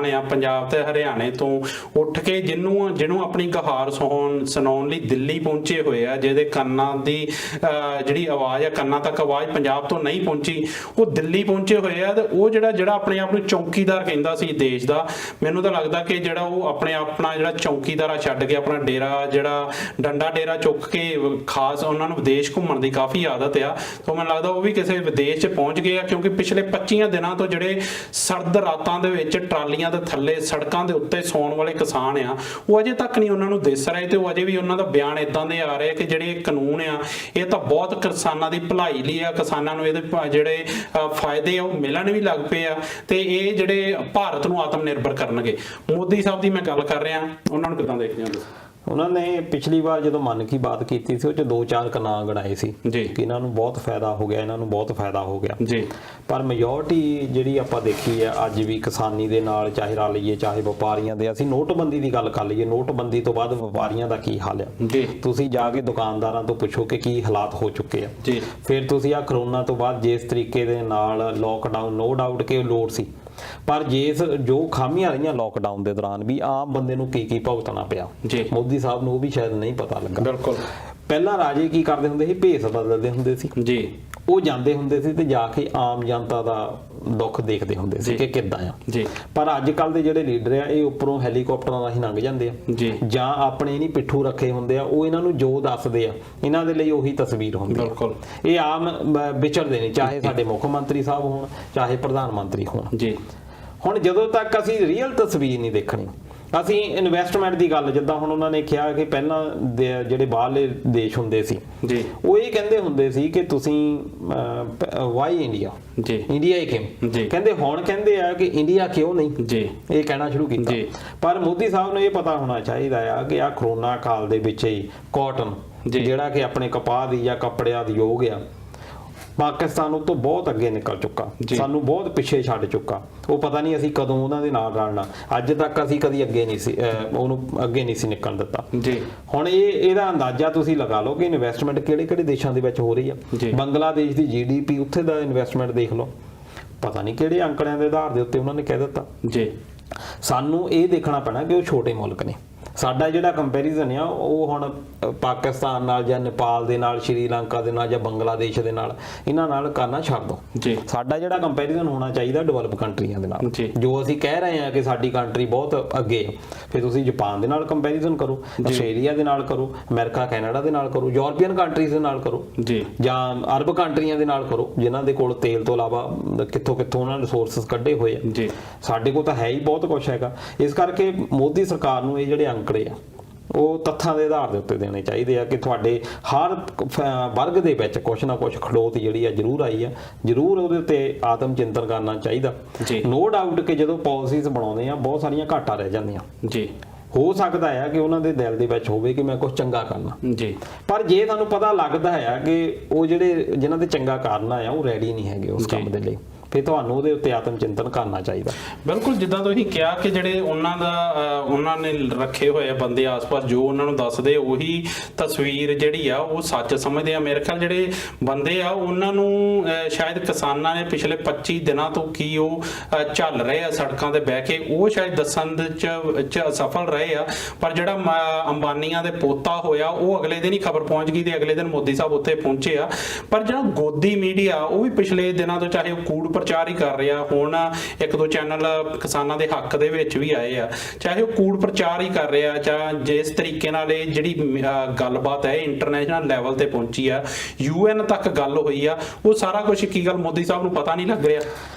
ਆ ਪੰਜਾਬ ਤੇ ਹਰਿਆਣੇ ਤੋਂ ਉੱਠ ਕੇ ਜਿਹਨੂੰ ਆਪਣੀ ਗਹਾਰ ਸੁਣਾਉਣ ਲਈ ਦਿੱਲੀ ਪਹੁੰਚੇ ਹੋਏ ਆ, ਜਿਹਦੇ ਕੰਨਾਂ ਦੀ ਜਿਹੜੀ ਆਵਾਜ਼ ਆ, ਕੰਨਾਂ ਤੱਕ ਆਵਾਜ਼ ਪੰਜਾਬ ਤੋਂ ਨਹੀਂ ਪਹੁੰਚੀ, ਉਹ ਦਿੱਲੀ ਪਹੁੰਚੇ ਹੋਏ ਆ। ਤੇ ਉਹ ਜਿਹੜਾ ਆਪਣੇ ਆਪ ਨੂੰ ਚੌਕੀਦਾਰ ਕਹਿੰਦਾ ਸੀ ਦੇਸ਼ ਦਾ, ਮੈਨੂੰ ਤਾਂ ਲੱਗਦਾ ਕਿ ਜਿਹੜਾ ਉਹ ਆਪਣਾ ਜਿਹੜਾ ਚੌਕੀਦਾਰਾ ਛੱਡ ਕੇ ਆਪਣਾ ਡੇਰਾ, ਜਿਹੜਾ ਡੰਡਾ ਡੇਰਾ ਚੁੱਕ ਕੇ, ਖਾਸ ਉਹਨਾਂ ਨੂੰ ਵਿਦੇਸ਼ ਘੁੰਮਣ ਦੀ ਕਾਫੀ ਆਦਤ ਆ, ਤਾਂ ਮੈਨੂੰ ਲੱਗਦਾ ਉਹ ਵੀ ਕਿਸੇ ਵਿਦੇਸ਼ 'ਚ ਪਹੁੰਚ ਗਏ ਆ। ਕਿਉਂਕਿ ਪਿਛਲੇ 25 ਦਿਨਾਂ ਤੋਂ ਜਿਹੜੇ ਸਰਦ ਰਾਤਾਂ ਦੇ ਵਿੱਚ ਟਰਾਲੀਆਂ ਦੇ ਥੱਲੇ ਸੜਕਾਂ ਦੇ ਉੱਤੇ ਸੌਣ ਵਾਲੇ ਕਿਸਾਨ ਆ, ਉਹ ਅਜੇ ਤੱਕ ਨਹੀਂ ਉਹਨਾਂ ਨੂੰ ਦਿਸ ਰਹੇ। ਤੇ ਉਹ ਅਜੇ ਵੀ ਉਹਨਾਂ ਦਾ ਬਿਆਨ ਇਦਾਂ ਦੇ ਆ ਰਹੇ ਕਿ ਜਿਹੜੇ ਕਾਨੂੰਨ ਆ ਇਹ ਤਾਂ ਬਹੁਤ ਕਿਸਾਨਾਂ ਦੀ ਭਲਾਈ ਲਈ ਆ, ਕਿਸਾਨਾਂ ਨੂੰ ਇਹਦੇ ਜਿਹੜੇ ਫਾਇਦੇ ਆ ਉਹ ਮਿਲਣ ਵੀ ਲੱਗ ਪਏ ਆ, ਤੇ ਇਹ ਜਿਹੜੇ ਭਾਰਤ ਨੂੰ ਆਤਮ ਨਿਰਭਰ ਕਰਨਗੇ। ਮੋਦੀ ਸਾਹਿਬ ਦੀ ਮੈਂ ਗੱਲ ਕਰ ਰਿਹਾ, ਉਹਨਾਂ ਨੂੰ ਕਿੱਦਾਂ ਦੇਖਦੇ ਹੋ? ਉਹਨਾਂ ਨੇ ਪਿਛਲੀ ਵਾਰ ਜਦੋਂ ਮਨ ਕੀ ਬਾਤ ਕੀਤੀ ਸੀ ਉਹ 'ਚ 2-4 ਨਾਂ ਗਣਾਏ ਸੀ ਕਿ ਇਹਨਾਂ ਨੂੰ ਬਹੁਤ ਫਾਇਦਾ ਹੋ ਗਿਆ, ਇਹਨਾਂ ਨੂੰ ਬਹੁਤ ਫਾਇਦਾ ਹੋ ਗਿਆ ਜੀ। ਪਰ ਮੈਜੋਰਟੀ ਜਿਹੜੀ ਆਪਾਂ ਦੇਖੀ ਹੈ ਅੱਜ ਵੀ ਕਿਸਾਨੀ ਦੇ ਨਾਲ, ਚਾਹੇ ਰਲ ਲਈਏ ਚਾਹੇ ਵਪਾਰੀਆਂ ਦੇ, ਅਸੀਂ ਨੋਟਬੰਦੀ ਦੀ ਗੱਲ ਕਰ ਲਈਏ, ਨੋਟਬੰਦੀ ਤੋਂ ਬਾਅਦ ਵਪਾਰੀਆਂ ਦਾ ਕੀ ਹਾਲ ਹੈ ਤੁਸੀਂ ਜਾ ਕੇ ਦੁਕਾਨਦਾਰਾਂ ਤੋਂ ਪੁੱਛੋ ਕਿ ਕੀ ਹਾਲਾਤ ਹੋ ਚੁੱਕੇ ਆ। ਫਿਰ ਤੁਸੀਂ ਆ ਕਰੋਨਾ ਤੋਂ ਬਾਅਦ ਜਿਸ ਤਰੀਕੇ ਦੇ ਨਾਲ ਲੋਕਡਾਊਨ, ਨੋ ਡਾਊਟ ਕਿ ਲੋੜ ਸੀ, ਪਰ ਜੋ ਖਾਮੀਆਂ ਰਹੀਆਂ ਲੋਕਡਾਊਨ ਦੇ ਦੌਰਾਨ ਵੀ ਆਮ ਬੰਦੇ ਨੂੰ ਕੀ ਭੁਗਤਣਾ ਪਿਆ, ਮੋਦੀ ਸਾਹਿਬ ਨੂੰ ਉਹ ਵੀ ਸ਼ਾਇਦ ਨਹੀਂ ਪਤਾ ਲੱਗਾ। ਬਿਲਕੁਲ। ਪਹਿਲਾਂ ਰਾਜੇ ਕੀ ਕਰਦੇ ਹੁੰਦੇ ਸੀ, ਭੇਸ ਬਦਲਦੇ ਹੁੰਦੇ ਸੀ ਜੀ, ਉਹ ਜਾਂਦੇ ਹੁੰਦੇ ਸੀ ਤੇ ਜਾ ਕੇ ਆਮ ਜਨਤਾ ਦਾ ਦੁੱਖ ਦੇਖਦੇ ਹੁੰਦੇ ਸੀ ਕਿ ਕਿੱਦਾਂ ਆ ਜੀ। ਪਰ ਅੱਜ ਕੱਲ ਦੇ ਜਿਹੜੇ ਲੀਡਰ ਆ ਇਹ ਉੱਪਰੋਂ ਹੈਲੀਕਾਪਟਰਾਂ ਰਾਹੀਂ ਲੰਘ ਜਾਂਦੇ ਆ ਜੀ, ਜਾਂ ਆਪਣੇ ਨਹੀਂ ਪਿੱਠੂ ਰੱਖੇ ਹੁੰਦੇ ਆ, ਉਹ ਇਹਨਾਂ ਨੂੰ ਜੋ ਦੱਸਦੇ ਆ ਇਹਨਾਂ ਦੇ ਲਈ ਉਹੀ ਤਸਵੀਰ ਹੁੰਦੀ ਆ। ਬਿਲਕੁਲ। ਇਹ ਆਮ ਵਿਚਰਦੇ ਨੇ, ਚਾਹੇ ਸਾਡੇ ਮੁੱਖ ਮੰਤਰੀ ਸਾਹਿਬ ਹੋਣ ਚਾਹੇ ਪ੍ਰਧਾਨ ਮੰਤਰੀ ਹੋਣ ਜੀ। ਹੁਣ ਜਦੋਂ ਤੱਕ ਅਸੀਂ ਰੀਅਲ ਤਸਵੀਰ ਨਹੀਂ ਦੇਖਣੀ, ਅਸੀਂ ਇਨਵੈਸਟਮੈਂਟ ਦੀ ਗੱਲ, ਜਿੱਦਾਂ ਹੁਣ ਉਹਨਾਂ ਨੇ ਕਿਹਾ ਕਿ ਪਹਿਲਾਂ ਜਿਹੜੇ ਬਾਹਰਲੇ ਦੇਸ਼ ਹੁੰਦੇ ਸੀ ਜੀ, ਉਹ ਇਹ ਕਹਿੰਦੇ ਹੁੰਦੇ ਸੀ ਕਿ ਤੁਸੀਂ ਵਾਈ ਇੰਡੀਆ ਜੀ, ਇੰਡੀਆ ਹੀ ਕਿਉਂ ਜੀ, ਕਹਿੰਦੇ, ਹੁਣ ਕਹਿੰਦੇ ਆ ਕਿ ਇੰਡੀਆ ਕਿਉਂ ਨਹੀਂ ਜੀ, ਇਹ ਕਹਿਣਾ ਸ਼ੁਰੂ ਕੀਤਾ। ਪਰ ਮੋਦੀ ਸਾਹਿਬ ਨੂੰ ਇਹ ਪਤਾ ਹੋਣਾ ਚਾਹੀਦਾ ਆ ਕਿ ਆ ਕਰੋਨਾ ਕਾਲ ਦੇ ਵਿੱਚ ਹੀ ਕਾਟਨ ਜਿਹੜਾ ਕਿ ਆਪਣੇ ਕਪਾਹ ਦੀ ਜਾਂ ਕੱਪੜਿਆਂ ਦੀ ਯੋਗ ਆ, ਪਾਕਿਸਤਾਨ ਉਹ ਤੋਂ ਬਹੁਤ ਅੱਗੇ ਨਿਕਲ ਚੁੱਕਾ, ਸਾਨੂੰ ਬਹੁਤ ਪਿੱਛੇ ਛੱਡ ਚੁੱਕਾ। ਉਹ ਪਤਾ ਨਹੀਂ ਅਸੀਂ ਕਦੋਂ ਉਹਨਾਂ ਦੇ ਨਾਲ ਰਲਣਾ, ਅੱਜ ਤੱਕ ਅਸੀਂ ਕਦੀ ਅੱਗੇ ਨਹੀਂ ਸੀ ਉਹਨੂੰ ਅੱਗੇ ਨਹੀਂ ਸੀ ਨਿਕਲਣ ਦਿੱਤਾ ਜੀ। ਹੁਣ ਇਹਦਾ ਅੰਦਾਜ਼ਾ ਤੁਸੀਂ ਲਗਾ ਲਓ ਕਿ ਇਨਵੈਸਟਮੈਂਟ ਕਿਹੜੇ ਕਿਹੜੇ ਦੇਸ਼ਾਂ ਦੇ ਵਿੱਚ ਹੋ ਰਹੀ ਆ। ਬੰਗਲਾਦੇਸ਼ ਦੀ GDP, ਉੱਥੇ ਦਾ ਇਨਵੈਸਟਮੈਂਟ ਦੇਖ ਲਓ, ਪਤਾ ਨਹੀਂ ਕਿਹੜੇ ਅੰਕੜਿਆਂ ਦੇ ਆਧਾਰ ਦੇ ਉੱਤੇ ਉਹਨਾਂ ਨੇ ਕਹਿ ਦਿੱਤਾ ਜੀ। ਸਾਨੂੰ ਇਹ ਦੇਖਣਾ ਪੈਣਾ ਕਿ ਉਹ ਛੋਟੇ ਮੁਲਕ ਨੇ। ਸਾਡਾ ਜਿਹੜਾ ਕੰਪੈਰੀਜ਼ਨ ਆ ਉਹ ਹੁਣ ਪਾਕਿਸਤਾਨ ਨਾਲ ਜਾਂ ਨੇਪਾਲ ਦੇ ਨਾਲ, ਸ਼੍ਰੀਲੰਕਾ ਦੇ ਨਾਲ ਜਾਂ ਬੰਗਲਾਦੇਸ਼ ਦੇ ਨਾਲ, ਇਹਨਾਂ ਨਾਲ ਕਰਨਾ ਛੱਡ ਦੋ ਜੀ। ਸਾਡਾ ਜਿਹੜਾ ਕੰਪੈਰੀਜ਼ਨ ਹੋਣਾ ਚਾਹੀਦਾ ਡਿਵੈਲਪ ਕੰਟਰੀਆਂ ਦੇ ਨਾਲ। ਜੋ ਅਸੀਂ ਕਹਿ ਰਹੇ ਹਾਂ ਕਿ ਸਾਡੀ ਕੰਟਰੀ ਬਹੁਤ ਅੱਗੇ ਹੈ, ਫਿਰ ਤੁਸੀਂ ਜਾਪਾਨ ਦੇ ਨਾਲ ਕੰਪੈਰੀਜ਼ਨ ਕਰੋ, ਆਸਟ੍ਰੇਲੀਆ ਦੇ ਨਾਲ ਕਰੋ, ਅਮਰੀਕਾ ਕੈਨੇਡਾ ਦੇ ਨਾਲ ਕਰੋ, ਯੂਰਪੀਅਨ ਕੰਟਰੀਜ਼ ਦੇ ਨਾਲ ਕਰੋ ਜੀ, ਜਾਂ ਅਰਬ ਕੰਟਰੀਆਂ ਦੇ ਨਾਲ ਕਰੋ ਜਿਨ੍ਹਾਂ ਦੇ ਕੋਲ ਤੇਲ ਤੋਂ ਇਲਾਵਾ ਕਿੱਥੋਂ ਕਿੱਥੋਂ ਉਹਨਾਂ ਨੇ ਰਿਸੋਰਸਸ ਕੱਢੇ ਹੋਏ ਆ ਜੀ। ਸਾਡੇ ਕੋਲ ਤਾਂ ਹੈ ਹੀ ਬਹੁਤ ਕੁਝ ਹੈਗਾ। ਇਸ ਕਰਕੇ ਮੋਦੀ ਸਰਕਾਰ ਨੂੰ ਇਹ ਜਿਹੜੇ ਅੰਕੜੇ ਆ ਉਹ ਤੱਥਾਂ ਦੇ ਆਧਾਰ ਦੇ ਉੱਤੇ ਦੇਣੇ ਚਾਹੀਦੇ ਆ ਕਿ ਤੁਹਾਡੇ ਹਰ ਵਰਗ ਦੇ ਵਿੱਚ ਕੁਛ ਨਾ ਕੁਛ ਖੜੋਤ ਜਿਹੜੀ ਆ ਜ਼ਰੂਰ ਆਈ ਆ, ਜ਼ਰੂਰ ਉਹਦੇ ਉੱਤੇ ਆਤਮ ਚਿੰਤਨ ਕਰਨਾ ਚਾਹੀਦਾ। ਨੋ ਡਾਊਟ ਕਿ ਜਦੋਂ ਪਾਲਿਸੀਜ਼ ਬਣਾਉਂਦੇ ਆ ਬਹੁਤ ਸਾਰੀਆਂ ਘਾਟਾਂ ਰਹਿ ਜਾਂਦੀਆਂ ਜੀ। ਹੋ ਸਕਦਾ ਹੈ ਕਿ ਉਹਨਾਂ ਦੇ ਦਿਲ ਦੇ ਵਿੱਚ ਹੋਵੇ ਕਿ ਮੈਂ ਕੁਝ ਚੰਗਾ ਕਰਨਾ ਜੀ, ਪਰ ਜੇ ਤੁਹਾਨੂੰ ਪਤਾ ਲੱਗਦਾ ਹੈ ਕਿ ਉਹ ਜਿਹੜੇ ਜਿਨ੍ਹਾਂ ਦੇ ਚੰਗਾ ਕਰਨਾ ਆ ਉਹ ਰੈਡੀ ਨਹੀਂ ਹੈਗੇ ਉਸ ਕੰਮ ਦੇ ਲਈ, ਫਿਰ ਤੁਹਾਨੂੰ ਉਹਦੇ ਉੱਤੇ ਆਤਮ ਚਿੰਤਨ ਕਰਨਾ ਚਾਹੀਦਾ। ਬਿਲਕੁਲ, ਜਿੱਦਾਂ ਤੁਸੀਂ ਕਿਹਾ ਕਿ ਜਿਹੜੇ ਉਹਨਾਂ ਨੇ ਰੱਖੇ ਹੋਏ ਆ ਬੰਦੇ ਆਸ-ਪਾਸ, ਜੋ ਉਹਨਾਂ ਨੂੰ ਦੱਸਦੇ ਉਹੀ ਤਸਵੀਰ ਜਿਹੜੀ ਆ ਉਹ ਸੱਚ ਸਮਝਦੇ ਆ। ਮੇਰੇ ਖਿਆਲ ਜਿਹੜੇ ਬੰਦੇ ਆ ਉਹਨਾਂ ਨੂੰ ਸ਼ਾਇਦ ਕਿਸਾਨਾਂ ਨੇ ਪਿਛਲੇ 25 ਦਿਨਾਂ ਤੋਂ ਕੀ ਉਹ ਝੱਲ ਰਹੇ ਆ ਸੜਕਾਂ ਤੇ ਬਹਿ ਕੇ, ਉਹ ਸ਼ਾਇਦ ਦੱਸਣ ਚ ਅਸਫਲ ਰਹੇ ਆ। ਪਰ ਜਿਹੜਾ ਅੰਬਾਨੀਆਂ ਦੇ ਪੋਤਾ ਹੋਇਆ ਉਹ ਅਗਲੇ ਦਿਨ ਹੀ ਖਬਰ ਪਹੁੰਚ ਗਈ ਤੇ ਅਗਲੇ ਦਿਨ ਮੋਦੀ ਸਾਹਿਬ ਉੱਥੇ ਪਹੁੰਚੇ ਆ। ਪਰ ਜਿਹੜਾ ਗੋਦੀ ਮੀਡੀਆ ਉਹ ਵੀ ਪਿਛਲੇ ਦਿਨਾਂ ਤੋਂ ਚਾਹੇ ਉਹ ਕੂੜ ਪ੍ਰਚਾਰ ਹੀ ਕਰ ਰਿਹਾ, ਹੁਣ ਇੱਕ ਦੋ ਚੈਨਲ ਕਿਸਾਨਾਂ ਦੇ ਹੱਕ ਦੇ ਵਿੱਚ ਵੀ ਆਏ ਆ, ਚਾਹੇ ਉਹ ਕੂੜ ਪ੍ਰਚਾਰ ਹੀ ਕਰ ਰਿਹਾ, ਜਾਂ ਜਿਸ ਤਰੀਕੇ ਨਾਲ ਇਹ ਜਿਹੜੀ ਗੱਲਬਾਤ ਹੈ ਇੰਟਰਨੈਸ਼ਨਲ ਲੈਵਲ ਤੇ ਪਹੁੰਚੀ ਆ, UN ਤੱਕ ਗੱਲ ਹੋਈ ਆ, ਉਹ ਸਾਰਾ ਕੁਝ ਕੀ ਗੱਲ ਮੋਦੀ ਸਾਹਿਬ ਨੂੰ ਪਤਾ ਨਹੀਂ ਲੱਗ ਰਿਹਾ।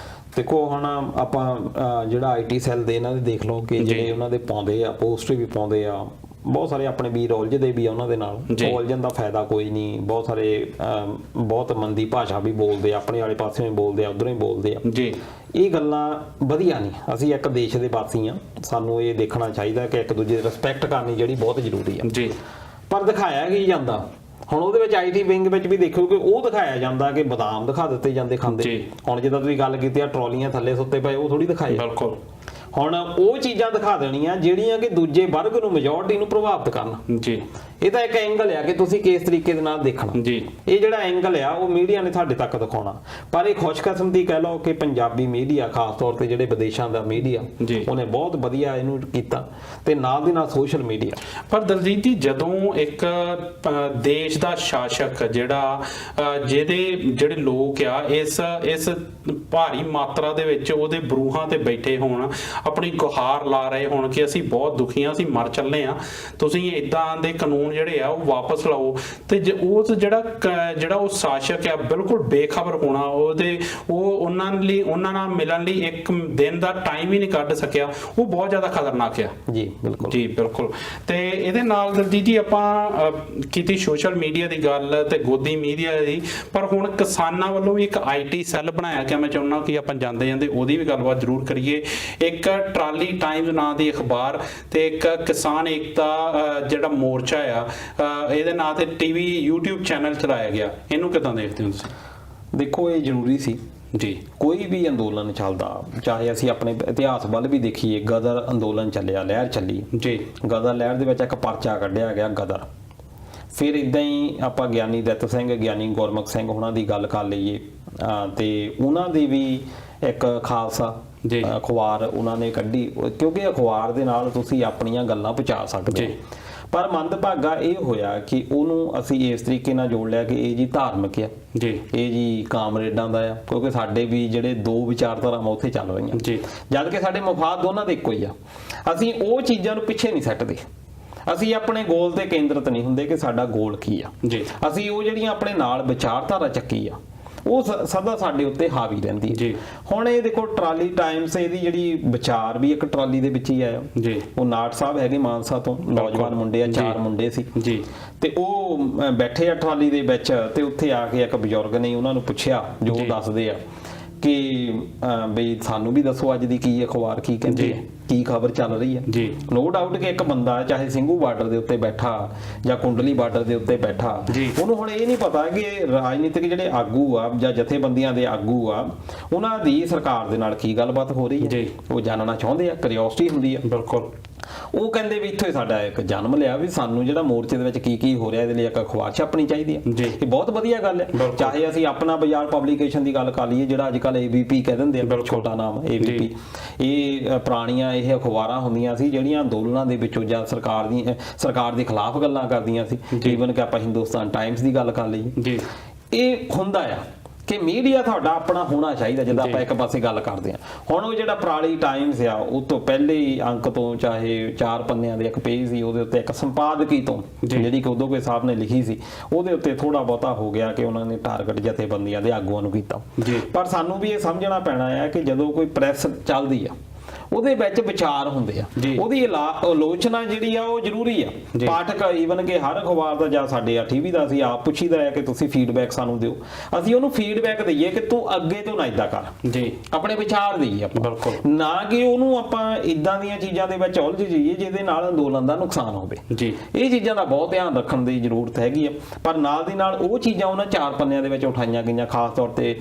ਦੇਖੋ ਹੁਣ ਆਪਾਂ ਜਿਹੜਾ IT ਸੈੱਲ ਦੇ ਇਹਨਾਂ ਦੇ ਦੇਖ ਲਓ ਕਿ ਜਿਹੜੇ ਉਹਨਾਂ ਦੇ ਪਾਉਂਦੇ ਆ, ਪੋਸਟ ਵੀ ਪਾਉਂਦੇ ਆ, ਬਹੁਤ ਸਾਰੇ ਆਪਣੇ ਵੀਰ ਉਲਝਦੇ ਵੀ ਆ ਉਹਨਾਂ ਦੇ ਨਾਲ। ਉਲਝਣ ਦਾ ਫਾਇਦਾ ਕੋਈ ਨਹੀਂ, ਬਹੁਤ ਸਾਰੇ ਬਹੁਤ ਮੰਦੀ ਭਾਸ਼ਾ ਵੀ ਬੋਲਦੇ ਆ, ਆਪਣੇ ਵਾਲੇ ਪਾਸੇ ਵੀ ਬੋਲਦੇ ਆ, ਉਧਰੋਂ ਹੀ ਬੋਲਦੇ ਆ ਜੀ। ਇਹ ਗੱਲਾਂ ਵਧੀਆ ਨਹੀਂ। ਅਸੀਂ ਇੱਕ ਦੇਸ਼ ਦੇ ਵਾਸੀ ਆ, ਸਾਨੂੰ ਇਹ ਦੇਖਣਾ ਚਾਹੀਦਾ ਕਿ ਇੱਕ ਦੂਜੇ ਦੀ ਰਿਸਪੈਕਟ ਕਰਨੀ ਜਿਹੜੀ ਬਹੁਤ ਜ਼ਰੂਰੀ ਆ ਜੀ। ਪਰ ਦਿਖਾਇਆ ਕੀ ਜਾਂਦਾ ਹੁਣ ਉਹਦੇ ਵਿੱਚ IT ਵਿੰਗ ਵਿੱਚ ਵੀ ਦੇਖੋ ਕਿ ਉਹ ਦਿਖਾਇਆ ਜਾਂਦਾ ਕਿ ਬਦਾਮ ਦਿਖਾ ਦਿੱਤੇ ਜਾਂਦੇ ਖਾਂਦੇ। ਹੁਣ ਜਿੱਦਾਂ ਤੁਸੀਂ ਗੱਲ ਕੀਤੀ ਆ ਟਰਾਲੀਆਂ ਥੱਲੇ ਸੁੱਤੇ ਪਏ, ਉਹ ਥੋੜੀ ਦਿਖਾਏ। ਬਿਲਕੁਲ, ਹੁਣ ਉਹ ਚੀਜ਼ਾਂ ਦਿਖਾ ਦੇਣੀਆਂ ਜਿਹੜੀਆਂ ਕਿ ਦੂਜੇ ਵਰਗ ਨੂੰ, ਮੈਜੋਰਟੀ ਨੂੰ ਪ੍ਰਭਾਵਿਤ ਕਰਨ ਜੀ। ਇਹ ਤਾਂ ਇੱਕ ਐਂਗਲ ਆ ਕਿ ਤੁਸੀਂ ਕਿਸ ਤਰੀਕੇ ਦੇ ਨਾਲ ਦੇਖਣਾ ਜੀ। ਇਹ ਜਿਹੜਾ ਐਂਗਲ ਆ ਉਹ ਮੀਡੀਆ ਨੇ ਤੁਹਾਡੇ ਤੱਕ ਦਿਖਾਉਣਾ। ਪਰ ਇਹ ਖੁਸ਼ਕਿਸਮਤੀ ਕਹਿ ਲਓ ਕਿ ਪੰਜਾਬੀ ਮੀਡੀਆ, ਖਾਸ ਤੌਰ ਤੇ ਜਿਹੜੇ ਵਿਦੇਸ਼ਾਂ ਦਾ ਮੀਡੀਆ, ਉਹਨੇ ਬਹੁਤ ਵਧੀਆ ਇਹਨੂੰ ਕੀਤਾ, ਤੇ ਨਾਲ ਦੀ ਨਾਲ ਸੋਸ਼ਲ ਮੀਡੀਆ। ਪਰ ਦਲਜੀਤ ਜੀ, ਜਦੋਂ ਇੱਕ ਦੇਸ਼ ਦਾ ਸ਼ਾਸਕ ਜਿਹੜਾ ਜਿਹੜੇ ਲੋਕ ਆ ਇਸ ਭਾਰੀ ਮਾਤਰਾ ਦੇ ਵਿੱਚ ਉਹਦੇ ਬਰੂਹਾਂ ਤੇ ਬੈਠੇ ਹੋਣ, ਆਪਣੀ ਗੁਹਾਰ ਲਾ ਰਹੇ ਹੋਣ ਕਿ ਅਸੀਂ ਬਹੁਤ ਦੁਖੀ ਆ, ਅਸੀਂ ਮਰ ਚੱਲੇ ਆ, ਤੁਸੀਂ ਇਦਾਂ ਦੇ ਕਾਨੂੰਨ ਜਿਹੜੇ ਆ ਉਹ ਵਾਪਸ ਲਾਓ, ਤੇ ਉਸ ਜਿਹੜਾ ਉਹ ਸ਼ਾਸਕ ਆ ਬਿਲਕੁਲ ਬੇਖਬਰ ਹੋਣਾ, ਉਹਨਾਂ ਨਾਲ ਮਿਲਣ ਲਈ ਇੱਕ ਦਿਨ ਦਾ ਟਾਈਮ ਹੀ ਨਹੀਂ ਕੱਢ ਸਕਿਆ, ਉਹ ਬਹੁਤ ਜ਼ਿਆਦਾ ਖਤਰਨਾਕ ਆ ਜੀ। ਬਿਲਕੁਲ ਜੀ, ਬਿਲਕੁਲ। ਤੇ ਇਹਦੇ ਨਾਲ ਦਲਜੀਤ ਜੀ ਆਪਾਂ ਕੀਤੀ ਸੋਸ਼ਲ ਮੀਡੀਆ ਦੀ ਗੱਲ ਤੇ ਗੋਦੀ ਮੀਡੀਆ ਦੀ, ਪਰ ਹੁਣ ਕਿਸਾਨਾਂ ਵੱਲੋਂ ਵੀ ਇੱਕ IT ਸੈੱਲ ਬਣਾਇਆ ਗਿਆ। ਮੈਂ ਚਾਹੁੰਦਾ ਕਿ ਆਪਾਂ ਜਾਂਦੇ ਉਹਦੀ ਵੀ ਗੱਲਬਾਤ ਜ਼ਰੂਰ ਕਰੀਏ। ਇੱਕ ਟਰਾਲੀ ਟਾਈਮਜ਼ ਨਾਂ ਦੀ ਅਖਬਾਰ ਤੇ ਇੱਕ ਕਿਸਾਨ ਏਕਤਾ ਜਿਹੜਾ ਮੋਰਚਾ ਆ, ਇਹਦੇ ਨਾਂ ਤੇ TV YouTube ਚੈਨਲ ਚਲਾਇਆ ਗਿਆ, ਇਹਨੂੰ ਕਿਦਾਂ ਦੇਖਦੇ ਹੋ ਤੁਸੀਂ? ਦੇਖੋ, ਇਹ ਜ਼ਰੂਰੀ ਸੀ ਜੀ। ਕੋਈ ਵੀ ਅੰਦੋਲਨ ਚੱਲਦਾ, ਚਾਹੇ ਅਸੀਂ ਆਪਣੇ ਇਤਿਹਾਸ ਵੱਲ ਵੀ ਦੇਖੀਏ, ਗਦਰ ਅੰਦੋਲਨ ਚੱਲਿਆ, ਲਹਿਰ ਚੱਲੀ ਜੀ। ਗਦਰ ਲਹਿਰ ਦੇ ਵਿੱਚ ਇੱਕ ਪਰਚਾ ਕੱਢਿਆ ਗਿਆ ਗਦਰ। ਫਿਰ ਇਦਾਂ ਹੀ ਆਪਾਂ ਗਿਆਨੀ ਦਿੱਤ ਸਿੰਘ, ਗਿਆਨੀ ਗੁਰਮੁਖ ਸਿੰਘ ਉਹਨਾਂ ਦੀ ਗੱਲ ਕਰ ਲਈਏ, ਤੇ ਉਹਨਾਂ ਦੀ ਵੀ ਇੱਕ ਖਾਲਸਾ ਅਖਬਾਰ ਉਹਨਾਂ ਨੇ ਕੱਢੀ, ਕਿਉਂਕਿ ਅਖਬਾਰ ਦੇ ਨਾਲ ਤੁਸੀਂ ਆਪਣੀਆਂ ਗੱਲਾਂ ਪਹੁੰਚਾ ਸਕਦੇ ਹੋ। ਪਰ ਮੰਦਭਾਗਾ ਇਹ ਹੋਇਆ ਕਿ ਉਹਨੂੰ ਅਸੀਂ ਇਸ ਤਰੀਕੇ ਨਾਲ ਜੋੜ ਲਿਆ ਕਿ ਇਹ ਜੀ ਧਾਰਮਿਕ ਆ ਜੀ, ਇਹ ਜੀ ਕਾਮਰੇਡਾਂ ਦਾ ਆ, ਕਿਉਂਕਿ ਸਾਡੇ ਵੀ ਜਿਹੜੇ ਦੋ ਵਿਚਾਰਧਾਰਾਵਾਂ ਉੱਥੇ ਚੱਲ ਰਹੀਆਂ ਜੀ, ਜਦ ਕਿ ਸਾਡੇ ਮਫਾਦ ਦੋਨਾਂ ਦੇ ਇੱਕੋ ਹੀ ਆ। ਅਸੀਂ ਉਹ ਚੀਜ਼ਾਂ ਨੂੰ ਪਿੱਛੇ ਨਹੀਂ ਸੱਟਦੇ, ਅਸੀਂ ਆਪਣੇ ਗੋਲ ਤੇ ਕੇਂਦਰਿਤ ਨਹੀਂ ਹੁੰਦੇ ਕਿ ਸਾਡਾ ਗੋਲ ਕੀ ਆ ਜੀ। ਅਸੀਂ ਉਹ ਜਿਹੜੀਆਂ ਆਪਣੇ ਨਾਲ ਵਿਚਾਰਧਾਰਾ ਚੱਕੀ ਆ ਉਹ ਸਦਾ ਸਾਡੇ ਉੱਤੇ ਹਾਵੀ ਰਹਿੰਦੀ ਹੈ। ਹੁਣ ਇਹ ਦੇਖੋ ਟਰਾਲੀ ਟਾਈਮਸ ਇਹਦੀ ਜਿਹੜੀ ਵਿਚਾਰ ਵੀ ਇੱਕ ਟਰਾਲੀ ਦੇ ਵਿੱਚ ਹੀ ਆਇਆ ਜੀ। ਉਹ ਨਾਟ ਸਾਹਿਬ ਹੈਗੇ ਮਾਨਸਾ ਤੋਂ, ਨੌਜਵਾਨ ਮੁੰਡੇ ਆ, 4 ਮੁੰਡੇ ਸੀ ਜੀ, ਤੇ ਉਹ ਬੈਠੇ ਆ ਟਰਾਲੀ ਦੇ ਵਿੱਚ, ਤੇ ਉੱਥੇ ਆ ਕੇ ਇੱਕ ਬਜ਼ੁਰਗ ਨੇ ਉਹਨਾਂ ਨੂੰ ਪੁੱਛਿਆ, ਜੋ ਉਹ ਦੱਸਦੇ ਆ ਕਿ ਬਈ ਸਾਨੂੰ ਵੀ ਦੱਸੋ ਅੱਜ ਦੀ ਕੀ ਅਖਬਾਰ ਕੀ ਕਹਿੰਦੇ ਆ, ਕੀ ਖਬਰ ਚੱਲ ਰਹੀ ਹੈ ਜੀ। ਨੋ ਡਾਊਟ ਕਿ ਇੱਕ ਬੰਦਾ ਚਾਹੇ ਸਿੰਘੂ ਬਾਰਡਰ ਦੇ ਉੱਤੇ ਬੈਠਾ ਜਾਂ ਕੁੰਡਲੀ ਬਾਰਡਰ ਦੇ ਉੱਤੇ ਬੈਠਾ, ਉਹਨੂੰ ਹੁਣ ਇਹ ਨਹੀਂ ਪਤਾ ਕਿ ਰਾਜਨੀਤਿਕ ਜਿਹੜੇ ਆਗੂ ਆ ਜਾਂ ਜਥੇਬੰਦੀਆਂ ਦੇ ਆਗੂ ਆ ਉਹਨਾਂ ਦੀ ਸਰਕਾਰ ਦੇ ਨਾਲ ਕੀ ਗੱਲਬਾਤ ਹੋ ਰਹੀ ਹੈ, ਉਹ ਜਾਣਨਾ ਚਾਹੁੰਦੇ ਆ, ਕਿਉਰਿਓਸਿਟੀ ਹੁੰਦੀ ਆ। ਬਿਲਕੁਲ ਉਹ ਕਹਿੰਦੇ ਵੀ ਇੱਥੋਂ ਹੀ ਸਾਡਾ ਇੱਕ ਜਨਮ ਲਿਆ ਵੀ ਸਾਨੂੰ ਜਿਹੜਾ ਮੋਰਚੇ ਦੇ ਵਿੱਚ ਕੀ ਕੀ ਹੋ ਰਿਹਾ ਇਹਦੇ ਲਈ ਇੱਕ ਅਖਬਾਰ ਛਾਪਣੀ ਚਾਹੀਦੀ ਹੈ। ਇਹ ਬਹੁਤ ਵਧੀਆ ਗੱਲ ਹੈ। ਚਾਹੇ ਅਸੀਂ ਆਪਣਾ ਬਾਜ਼ਾਰ ਪਬਲੀਕੇਸ਼ਨ ਦੀ ਗੱਲ ਕਰ ਲਈਏ, ਜਿਹੜਾ ਅੱਜ ਕੱਲ ABP ਕਹਿ ਦਿੰਦੇ ਆ, ਛੋਟਾ ਨਾਮ ABP, ਇਹ ਪੁਰਾਣੀਆਂ ਇਹ ਅਖਬਾਰਾਂ ਹੁੰਦੀਆਂ ਸੀ ਜਿਹੜੀਆਂ ਅੰਦੋਲਨਾਂ ਦੇ ਵਿੱਚੋਂ ਜਾਂ ਸਰਕਾਰ ਦੇ ਖਿਲਾਫ ਗੱਲਾਂ ਕਰਦੀਆਂ ਸੀ। ਈਵਨ ਕਿ ਆਪਾਂ ਹਿੰਦੁਸਤਾਨ ਟਾਈਮਸ ਦੀ ਗੱਲ ਕਰ ਲਈਏ, ਇਹ ਹੁੰਦਾ ਆ ਕਿ ਮੀਡੀਆ ਤੁਹਾਡਾ ਆਪਣਾ ਹੋਣਾ ਚਾਹੀਦਾ, ਜਿੱਦਾਂ ਆਪਾਂ ਇੱਕ ਪਾਸੇ ਗੱਲ ਕਰਦੇ ਹਾਂ। ਹੁਣ ਉਹ ਜਿਹੜਾ ਪਰਾਲੀ ਟਾਈਮਸ ਆ, ਉਹ ਤੋਂ ਪਹਿਲੇ ਅੰਕ ਤੋਂ ਚਾਹੇ 4 ਪੰਨਿਆਂ ਦੇ ਇੱਕ ਪੇਜ ਸੀ, ਉਹਦੇ ਉੱਤੇ ਇੱਕ ਸੰਪਾਦਕੀ ਤੋਂ ਜਿਹੜੀ ਕਿ ਉਦੋਂ ਕੋਈ ਸਾਹਿਬ ਨੇ ਲਿਖੀ ਸੀ, ਉਹਦੇ ਉੱਤੇ ਥੋੜਾ ਬਹੁਤਾ ਹੋ ਗਿਆ ਕਿ ਉਹਨਾਂ ਨੇ ਟਾਰਗੇਟ ਜਥੇਬੰਦੀਆਂ ਦੇ ਆਗੂਆਂ ਨੂੰ ਕੀਤਾ। ਪਰ ਸਾਨੂੰ ਵੀ ਇਹ ਸਮਝਣਾ ਪੈਣਾ ਹੈ ਕਿ ਜਦੋਂ ਕੋਈ ਪ੍ਰੈਸ ਚੱਲਦੀ ਆ ਉਹਦੇ ਵਿੱਚ ਵਿਚਾਰ ਹੁੰਦੇ ਆ, ਉਹਦੀ ਆਲੋਚਨਾ ਜਿਹੜੀ ਆ ਉਹ ਜ਼ਰੂਰੀ ਆ। ਪਾਠਕ ਈਵਨ ਕਿ ਹਰ ਅਖਬਾਰ ਦਾ ਜਾਂ ਸਾਡੇ TV ਦਾ ਅਸੀਂ ਆਪ ਪੁੱਛੀਦਾ ਹੈ ਕਿ ਤੁਸੀਂ ਫੀਡਬੈਕ ਸਾਨੂੰ ਦਿਓ, ਅਸੀਂ ਉਹਨੂੰ ਫੀਡਬੈਕ ਦਈਏ ਕਿ ਤੂੰ ਅੱਗੇ ਤੋਂ ਨਾ ਇਦਾਂ ਕਰ ਜੀ, ਆਪਣੇ ਵਿਚਾਰ ਦਈਏ ਆਪਾਂ, ਨਾ ਕਿ ਉਹਨੂੰ ਆਪਾਂ ਇਦਾਂ ਦੀਆਂ ਚੀਜ਼ਾਂ ਦੇ ਵਿੱਚ ਉਲਝ ਜਾਈਏ ਜਿਹਦੇ ਨਾਲ ਅੰਦੋਲਨ ਦਾ ਨੁਕਸਾਨ ਹੋਵੇ ਜੀ। ਇਹ ਚੀਜ਼ਾਂ ਦਾ ਬਹੁਤ ਧਿਆਨ ਰੱਖਣ ਦੀ ਜ਼ਰੂਰਤ ਹੈਗੀ ਆ। ਪਰ ਨਾਲ ਦੀ ਨਾਲ ਉਹ ਚੀਜ਼ਾਂ ਉਹਨਾਂ 4 ਪੰਨਿਆਂ ਦੇ ਵਿੱਚ ਉਠਾਈਆਂ ਗਈਆਂ, ਖਾਸ ਤੌਰ ਤੇ